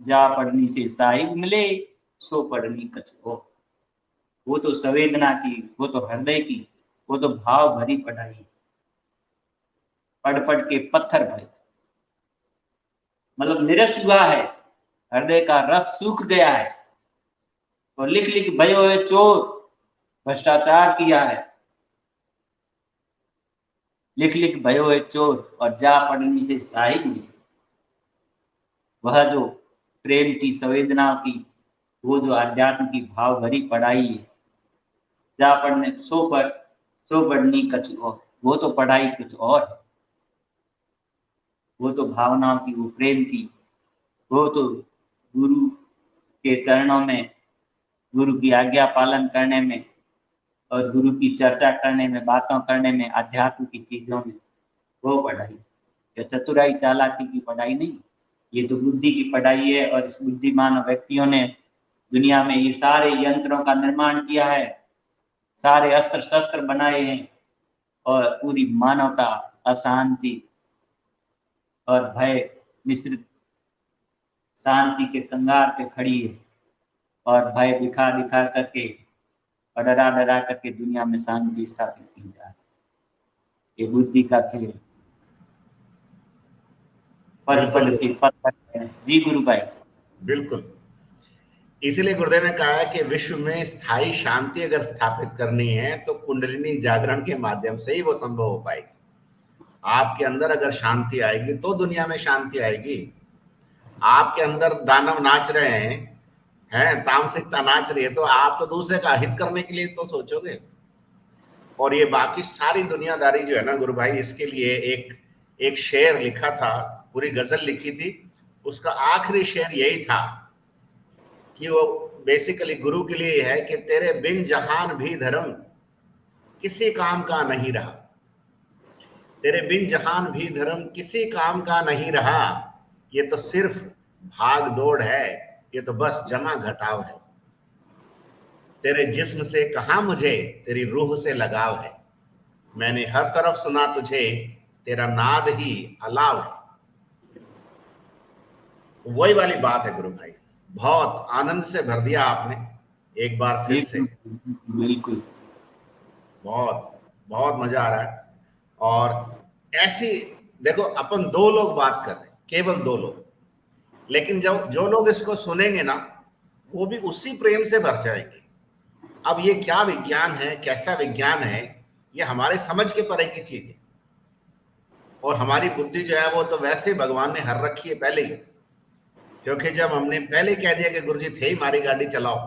जा पढ़नी से साहिब मिले सो पढ़नी कछुओ। वो तो संवेदना की, वो तो हृदय की, वो तो भाव भरी पढ़ाई। पढ़ पढ़ के पत्थर भयो मतलब निरस हुआ है, हृदय का रस सूख गया है, और लिख लिख भयो है चोर, भ्रष्टाचार किया है। लिख लिख भयो है चोर और जा पढ़नी से साहिब मिले। वह जो प्रेम की, संवेदना की, वो जो आध्यात्म की भाव भरी पढ़ाई है, जा पढ़ने सो पढ़नी कुछ और, वो तो पढ़ाई कुछ और है। वो तो भावनाओं की, वो प्रेम की, वो तो गुरु के चरणों में, गुरु की आज्ञा पालन करने में और गुरु की चर्चा करने में, बातों करने में, अध्यात्म की चीजों में, वो पढ़ाई। या चतुराई चालाकी की पढ़ाई नहीं, ये तो बुद्धि की पढ़ाई है। और इस बुद्धिमान व्यक्तियों ने दुनिया में ये सारे यंत्रों का निर्माण किया है, सारे अस्त्र शस्त्र बनाए हैं, और पूरी मानवता अशांति और भय मिश्रित शांति के कंगार पे खड़ी है, और भय दिखा दिखा करके और डरा डरा करके दुनिया में शांति स्थापित की जा रही है। ये बुद्धि का खेल। पढ़ पढ़ के पत्थर। जी गुरु भाई। बिल्कुल। इसीलिए गुरुदेव ने कहा है कि विश्व में स्थायी शांति अगर स्थापित करनी है तो कुंडलिनी जागरण के माध्यम से ही वो संभव हो पाएगी। आपके अंदर अगर शांति आएगी तो दुनिया में शांति आएगी। आपके अंदर दानव नाच रहे हैं तामसिकता नाच रही है, तो आप तो दूसरे का हित करने के लिए तो सोचोगे। और ये बाकी सारी दुनियादारी जो है ना गुरु भाई, इसके लिए एक शेर लिखा था, पूरी गजल लिखी थी, उसका आखिरी शेर यही था कि वो बेसिकली गुरु के लिए है कि तेरे बिन जहान भी धर्म किसी काम का नहीं रहा, तेरे बिन जहान भी धर्म किसी काम का नहीं रहा, ये तो सिर्फ भाग दौड़ है, ये तो बस जमा घटाव है, तेरे जिस्म से कहा मुझे तेरी रूह से लगाव है, मैंने हर तरफ सुना तुझे तेरा नाद ही अलाव है। वही वाली बात है गुरु भाई, बहुत आनंद से भर दिया आपने एक बार फिर से। बिल्कुल, बहुत बहुत मजा आ रहा है। और ऐसी देखो, अपन दो लोग बात कर रहे हैं, केवल दो लोग, लेकिन जब जो लोग इसको सुनेंगे ना वो भी उसी प्रेम से भर जाएंगे। अब ये क्या विज्ञान है, कैसा विज्ञान है, ये हमारे समझ के परे की चीज है। और हमारी बुद्धि जो है वो तो वैसे भगवान ने हर रखी है पहले ही, क्योंकि जब हमने पहले कह दिया कि गुरुजी थे ही मारी गाड़ी चलाओ,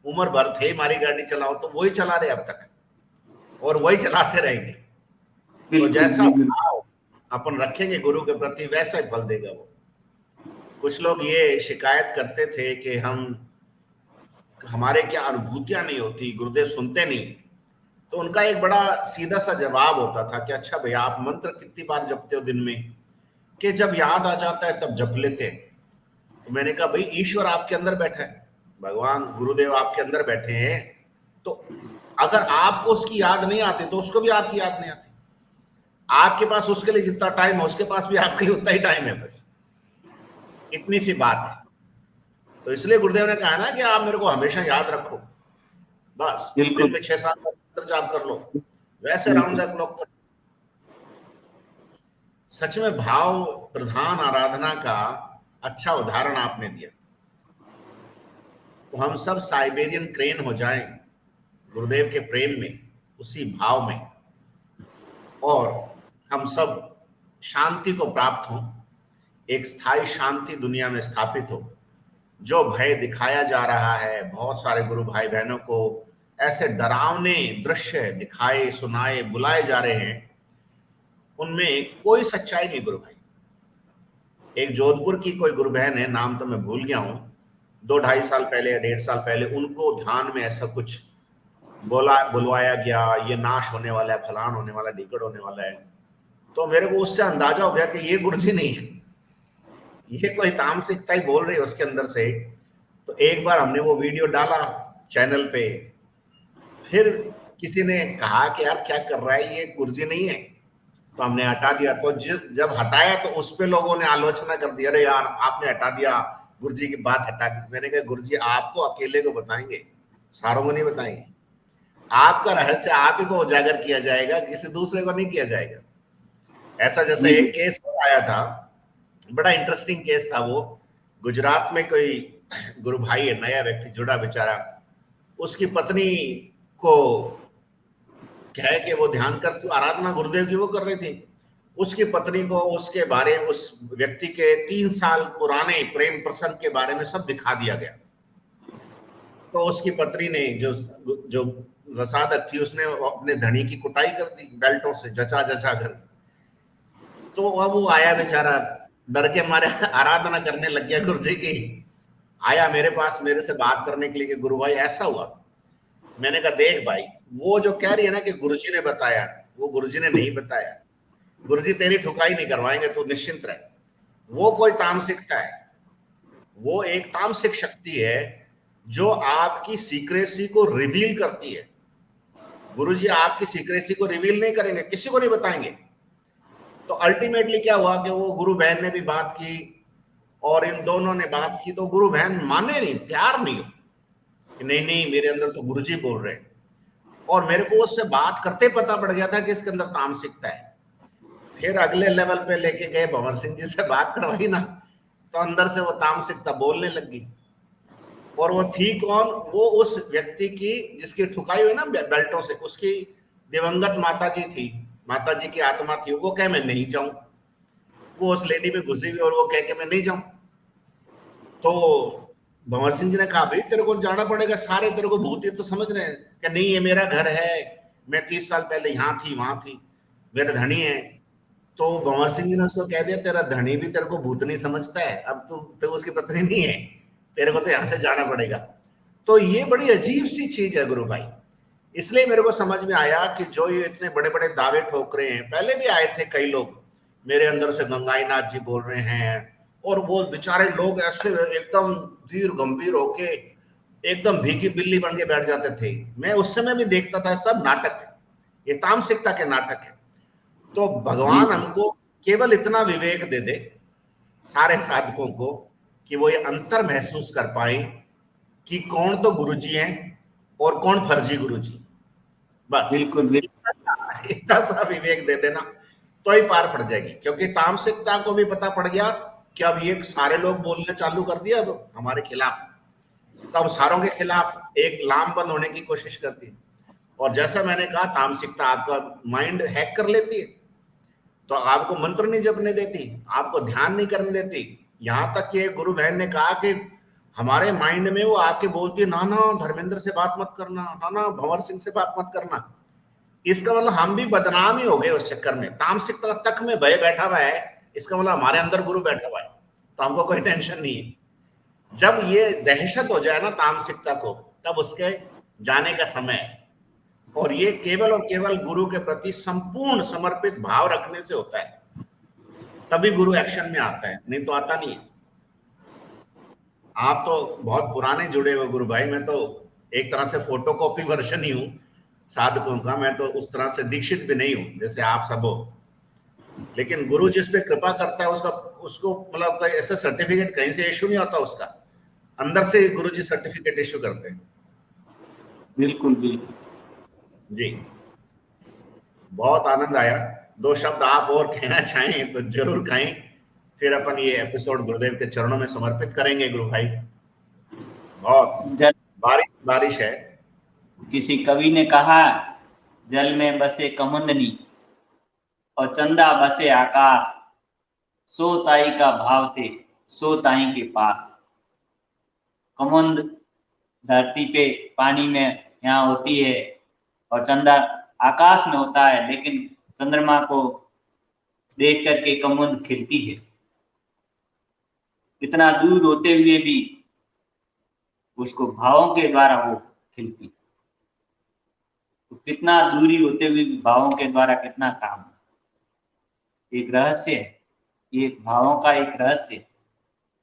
उम्र भर थे ही मारी गाड़ी चलाओ, तो वही चला रहे अब तक और वही चलाते रहेंगे। तो जैसा भाव अपन रखेंगे गुरु के प्रति वैसा ही फल देगा वो। कुछ लोग ये शिकायत करते थे कि हमारे क्या अनुभूतियां नहीं होती, गुरुदेव सुनते नहीं, तो उनका एक बड़ा सीधा सा जवाब होता था कि अच्छा भैया आप मंत्र कितनी बार जपते हो दिन में? कि जब याद आ जाता है तब जप लेते हैं। तो मैंने कहा भाई ईश्वर आपके अंदर बैठा है, भगवान गुरुदेव आपके अंदर बैठे हैं, तो अगर आपको उसकी याद नहीं आती तो उसको भी आपकी याद नहीं आती। आपके पास उसके लिए जितना टाइम है उसके पास भी आपके लिए उतना ही टाइम है, बस इतनी सी बात है। तो इसलिए गुरुदेव ने कहा ना कि आप मेरे को हमेशा याद रखो, बस दिन में 6-7 बार जाप कर लो, वैसे राउंड द क्लॉक कर। सच में भाव प्रधान आराधना का अच्छा उदाहरण आपने दिया। तो हम सब साइबेरियन क्रेन हो जाएं गुरुदेव के प्रेम में, उसी भाव में, और हम सब शांति को प्राप्त हो, एक स्थायी शांति दुनिया में स्थापित हो। जो भय दिखाया जा रहा है, बहुत सारे गुरु भाई बहनों को ऐसे डरावने दृश्य दिखाए सुनाए बुलाए जा रहे हैं, उनमें कोई सच्चाई नहीं गुरु भाई। एक जोधपुर की कोई गुरु बहन है, नाम तो मैं भूल गया हूं, 2-2.5 साल पहले या 1.5 साल पहले उनको ध्यान में ऐसा कुछ बुलवाया गया, ये नाश होने वाला है, फलान होने वाला है, ढिकड़ होने वाला है। तो मेरे को उससे अंदाजा हो गया कि ये गुरुजी नहीं है, ये कोई तामसिकता ही बोल रही है उसके अंदर से। तो एक बार हमने वो वीडियो डाला चैनल पे, फिर किसी ने कहा कि यार क्या कर रहा है, ये गुरुजी नहीं है, तो हमने हटा दिया। तो जब हटाया तो उस पे लोगों ने आलोचना कर दी, अरे यार आपने हटा दिया, गुरुजी की बात हटा दी। मैंने कहा गुरुजी आपको अकेले को बताएंगे, सारों को नहीं बताएंगे। आपका रहस्य आप ही को उजागर किया जाएगा, किसी दूसरे को नहीं किया जाएगा। ऐसा जैसे एक केस आया था, बड़ा इंटरेस्टिंग केस था वो, गुजरात में कोई गुरु भाई है, नया व्यक्ति जुड़ा बेचारा, उसकी पत्नी को कहे कि वो ध्यान कर आराधना गुरुदेव की वो कर रही थी, उसकी पत्नी को उसके बारे में, उस व्यक्ति के 3 साल पुराने प्रेम प्रसंग के बारे में सब दिखा दिया गया। तो उसकी पत्नी ने जो रसादक थी उसने अपने धनी की कुटाई कर दी बेल्टों से, जचा जचा कर। तो अब वो आया बेचारा, डर के मारे आराधना करने लग गया गुरुजी की, आया मेरे पास मेरे से बात करने के लिए कि गुरु भाई ऐसा हुआ। मैंने कहा देख भाई, वो जो कह रही है ना कि गुरुजी ने बताया, वो गुरुजी ने नहीं बताया, गुरुजी तेरी ठुकाई नहीं करवाएंगे, तो निश्चिंत रहे। वो कोई तामसिकता है, वो एक तामसिक शक्ति है जो आपकी सीक्रेसी को रिवील करती है। गुरुजी आपकी सीक्रेसी को रिवील नहीं करेंगे, किसी को नहीं बताएंगे। तो अल्टीमेटली क्या हुआ कि वो गुरु बहन ने भी बात की और इन दोनों ने बात की, तो गुरु बहन माने नहीं, तैयार नहीं हो कि नहीं नहीं मेरे अंदर तो गुरुजी बोल रहे हैं। और मेरे को उससे बात करते पता पड़ गया था कि इसके अंदर तामसिकता है। फिर अगले लेवल पे लेके गए, भंवर सिंह जी से बात करवाई ना, तो अंदर से वो तामसिकता बोलने लगी। और वो थी कौन? वो उस व्यक्ति की जिसकी ठुकाई हुई ना बेल्टों से, उसकी दिवंगत माता जी थी, माता जी की आत्मा थी। वो कहे मैं नहीं जाऊं, वो उस लेडी में घुसी हुई और वो कह के मैं नहीं जाऊं। तो भंवर सिंह जी ने कहा भाई तेरे को जाना पड़ेगा, सारे तेरे को भूतिया तो समझ रहे हैं कि नहीं ये मेरा घर है, मैं 30 साल पहले यहाँ थी वहां थी, मेरा धनी है। तो भंवर सिंह जी ने उसको कह दिया तेरा धनी भी तेरे को भूतनी समझता है, अब तू उसकी पत्नी नहीं है, तेरे को तो यहाँ से जाना पड़ेगा। तो ये बड़ी अजीब सी चीज है गुरु भाई। इसलिए मेरे को समझ में आया कि जो ये इतने बड़े बड़े दावे ठोक रहे हैं, पहले भी आए थे कई लोग, मेरे अंदर से गंगाई नाथ जी बोल रहे हैं, और वो बेचारे लोग ऐसे एकदम धीर गंभीर होके एकदम भीगी बिल्ली बन के बैठ जाते थे। मैं उस समय भी देखता था सब नाटक है, ये तामसिकता के नाटक है। तो भगवान बिल्कुल हमको केवल इतना विवेक दे दे सारे साधकों को कि वो ये अंतर महसूस कर पाए कि कौन तो गुरुजी हैं और कौन फर्जी गुरुजी। बस बिल्कुल बिल्कुल। इतना सा विवेक दे देना तो ही पार पड़ जाएगी। क्योंकि तामसिकता को भी पता पड़ गया कि अब ये सारे लोग बोलने चालू कर दिया अब हमारे खिलाफ, तो अब सारों के खिलाफ एक लामबंद होने की कोशिश करती है। और जैसा मैंने कहा तामसिकता आपका माइंड हैक कर लेती है, तो आपको मंत्र नहीं जपने देती, आपको ध्यान नहीं करने देती। यहां तक कि गुरु बहन ने कहा कि हमारे माइंड में वो आके बोलती है ना ना धर्मेंद्र से बात मत करना, ना ना भंवर सिंह से बात मत करना। इसका मतलब हम भी बदनाम ही हो गए उस चक्कर में। तामसिकता तक में भय बैठा हुआ है, इसका मतलब हमारे अंदर गुरु बैठा हुआ है, तो हमको कोई टेंशन नहीं है। जब ये दहशत हो जाए ना तामसिकता को, तब उसके जाने का समय है। और ये केवल और केवल गुरु के प्रति संपूर्ण समर्पित भाव रखने से होता है, तभी गुरु एक्शन में आता है, नहीं तो आता नहीं है। आप तो बहुत पुराने जुड़े हुए गुरु भाई, मैं तो एक तरह से फोटोकॉपी वर्जन ही हूँ साधकों का। मैं तो उस तरह से दीक्षित भी नहीं हूँ जैसे आप सब हो, लेकिन गुरु जिस पे कृपा करता है उसका उसको मतलब कोई ऐसा सर्टिफिकेट कहीं से इश्यू नहीं होता, उसका अंदर से गुरु जी सर्टिफिकेट इश्यू करते हैं। बिल्कुल बिल्कुल। जी, बहुत आनंद आया। दो शब्द आप और कहना चाहें तो जरूर कहें, फिर अपन ये एपिसोड गुरुदेव के चरणों में समर्पित करेंगे गुरु भाई। बहुत जल, बारिश बारिश है। किसी कवि ने कहा, जल में बसे कमुंदनी और चंदा बसे आकाश, सो ताई का भाव थे सो ताई के पास। कमुंद धरती पे पानी में यहाँ होती है और चंदा आकाश में होता है, लेकिन चंद्रमा को देख करके कमुंद खिलती है। इतना दूर होते हुए भी उसको भावों के द्वारा वो खिलती। तो कितना दूरी होते हुए भी भावों के द्वारा कितना काम, एक रहस्य है, ये भावों का एक रहस्य है।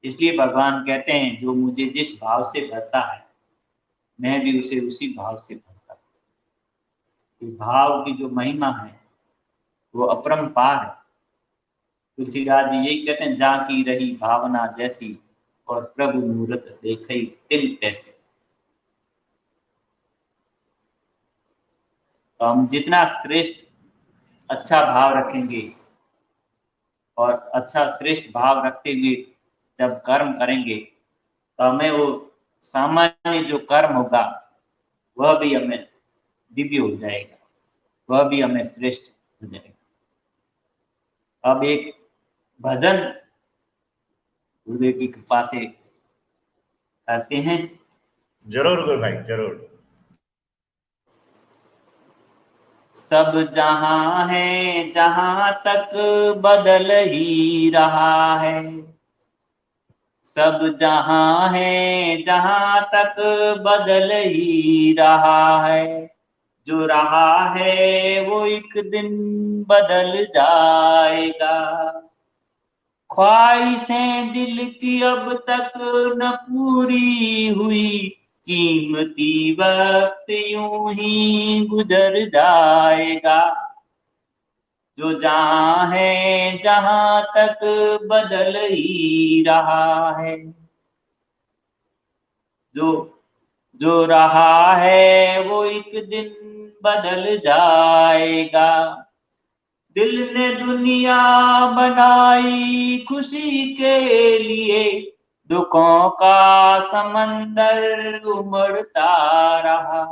इसलिए भगवान कहते हैं जो मुझे जिस भाव से भजता है मैं भी उसे उसी भाव से भजता हूँ। भाव की जो महिमा है वो अपरंपार है। तुलसीदास जी यही कहते हैं, जहाँ की रही भावना जैसी और प्रभु मूरत देखई तिल तैसी। तो हम जितना श्रेष्ठ अच्छा भाव रखेंगे और अच्छा श्रेष्ठ भाव रखते हुए जब कर्म करेंगे, तो हमें वो सामान्य जो कर्म होगा वह भी हमें दिव्य हो जाएगा, वह भी हमें श्रेष्ठ हो जाएगा। अब एक भजन गुरुदेव की कृपा से करते हैं। जरूर गुरु भाई जरूर। सब जहां है जहां तक बदल ही रहा है, सब जहां है जहां तक बदल ही रहा है, जो रहा है वो एक दिन बदल जाएगा। ख्वाहिशें दिल की अब तक न पूरी हुई, कीमती वक्त यूं ही गुजर जाएगा। जो जहां है जहां तक बदल ही रहा है, जो जो रहा है वो एक दिन बदल जाएगा। दिल ने दुनिया बनाई खुशी के लिए, दुखों का समंदर उमड़ता रहा।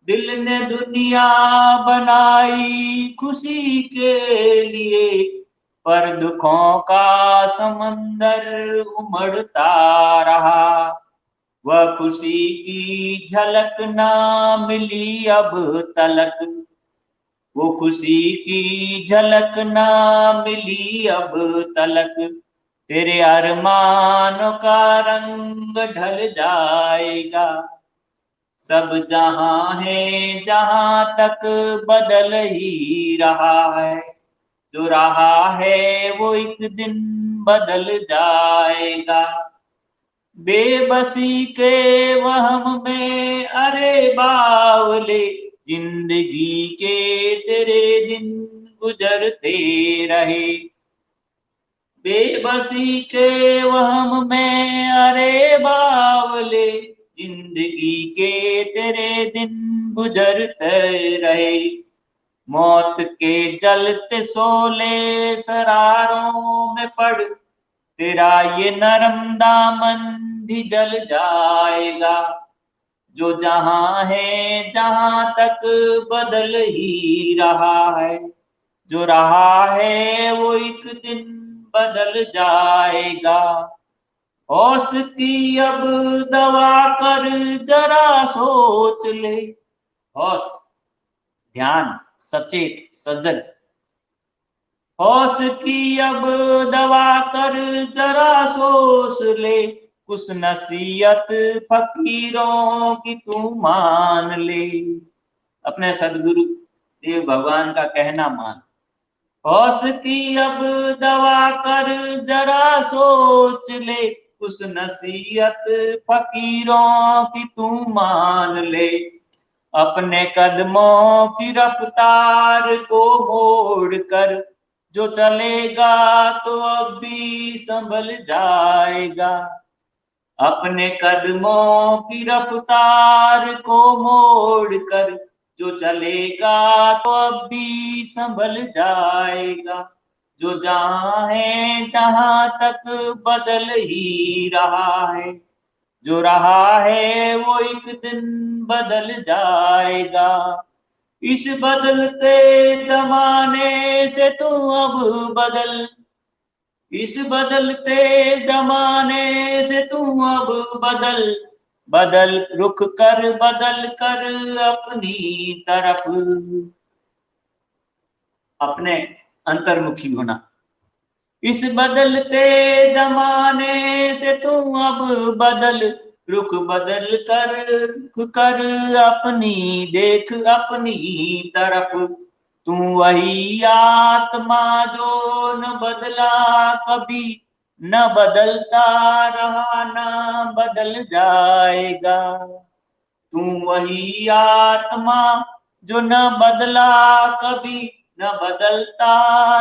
दिल ने दुनिया बनाई खुशी के लिए, पर दुखों का समंदर उमड़ता रहा। वह खुशी की झलक ना मिली अब तलक, वो खुशी की झलक ना मिली अब तलक। तेरे अरमानों का रंग ढल जाएगा, सब जहां है जहां तक बदल ही रहा है। जो रहा है वो एक दिन बदल जाएगा। बेबसी के वहम में अरे बावले, जिंदगी के तेरे दिन गुजरते रहे। बेबसी के वहम में अरे बावले, जिंदगी के तेरे दिन गुजरते रहे। मौत के जलते शोले सरारों में पड़, तेरा ये नरम दामन भी जल जाएगा। जो जहां है जहां तक बदल ही रहा है। जो रहा है वो एक दिन बदल जाएगा। होश की अब दवा कर जरा सोच ले। होश, ध्यान, सचेत, सजग। होश की अब दवा कर जरा सोच ले, कुछ नसीहत फकीरों की तू मान ले। अपने सदगुरु देव भगवान का कहना मान। होश की अब दवा कर जरा सोच ले, कुछ नसीहत फकीरों की तू मान ले। अपने कदमों की रफ्तार को मोड़ कर, जो चलेगा तो अब भी संभल जाएगा। अपने कदमों की रफ्तार को मोड़ कर, जो चलेगा तो अब भी संभल जाएगा। जो जहां है जहां तक बदल ही रहा है। जो रहा है वो एक दिन बदल जाएगा। इस बदलते जमाने से तू अब बदल, इस बदलते जमाने से तू अब बदल। बदल रुख कर, बदल कर अपनी तरफ, अपने अंतर्मुखी होना। इस बदलते जमाने से तू अब बदल, रुख बदल कर, रुख कर अपनी देख अपनी तरफ। तू वही आत्मा जो न बदला कभी, न बदलता रहा न बदल जाएगा। तू वही आत्मा जो न बदला कभी, न बदलता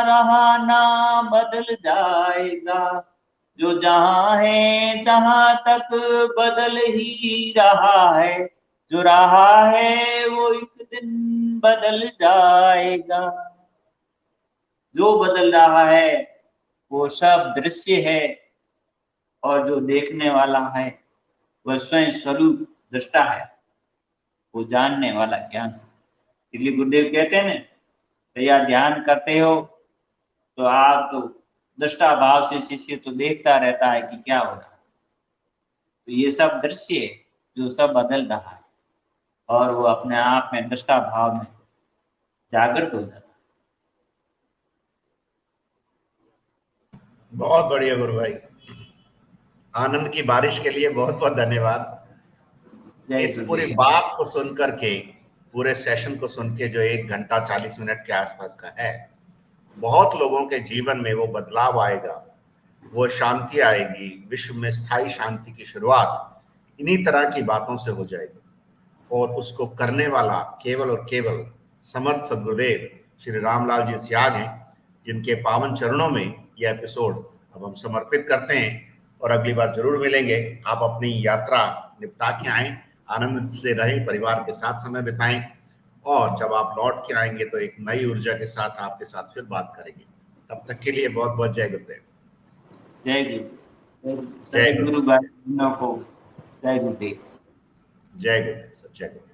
रहा न बदल जाएगा। जो जहां है जहां तक बदल ही रहा है। जो रहा है वो एक दिन बदल जाएगा। जो बदल रहा है वो सब दृश्य है, और जो देखने वाला है वह स्वयं स्वरूप दृष्टा है, वो जानने वाला ज्ञान से। इसलिए गुरुदेव कहते हैं ना, भैया ध्यान करते हो तो आप तो दृष्टा भाव से शिष्य तो देखता रहता है कि क्या हो रहा है। तो ये सब दृश्य है जो सब बदल रहा है, और वो अपने आप में दृष्टा भाव में जागृत हो जाता है। बहुत बढ़िया गुरु भाई, आनंद की बारिश के लिए बहुत बहुत धन्यवाद। इस पूरी बात को सुन करके, पूरे सेशन को सुन के, जो 1 घंटा 40 मिनट के आसपास का है, बहुत लोगों के जीवन में वो बदलाव आएगा, वो शांति आएगी। विश्व में स्थायी शांति की शुरुआत इन्हीं तरह की बातों से हो जाएगी, और उसको करने वाला केवल और केवल समर्थ सदगुरुदेव श्री रामलाल जी सियाग हैं, जिनके पावन चरणों में यह एपिसोड अब हम समर्पित करते हैं। और अगली बार जरूर मिलेंगे। आप अपनी यात्रा निपटा के आएं, आनंद से रहें, परिवार के साथ समय बिताएं, और जब आप लौट के आएंगे तो एक नई ऊर्जा के साथ आपके साथ फिर बात करेंगे। तब तक के लिए बहुत बहुत जय गुरुदेव। जय गुरु। जय सभी गुरु गुरुदेव। भाई बहनों को जय गुरुदेव। जय गुरुदेव सर, जय गुरुदेव।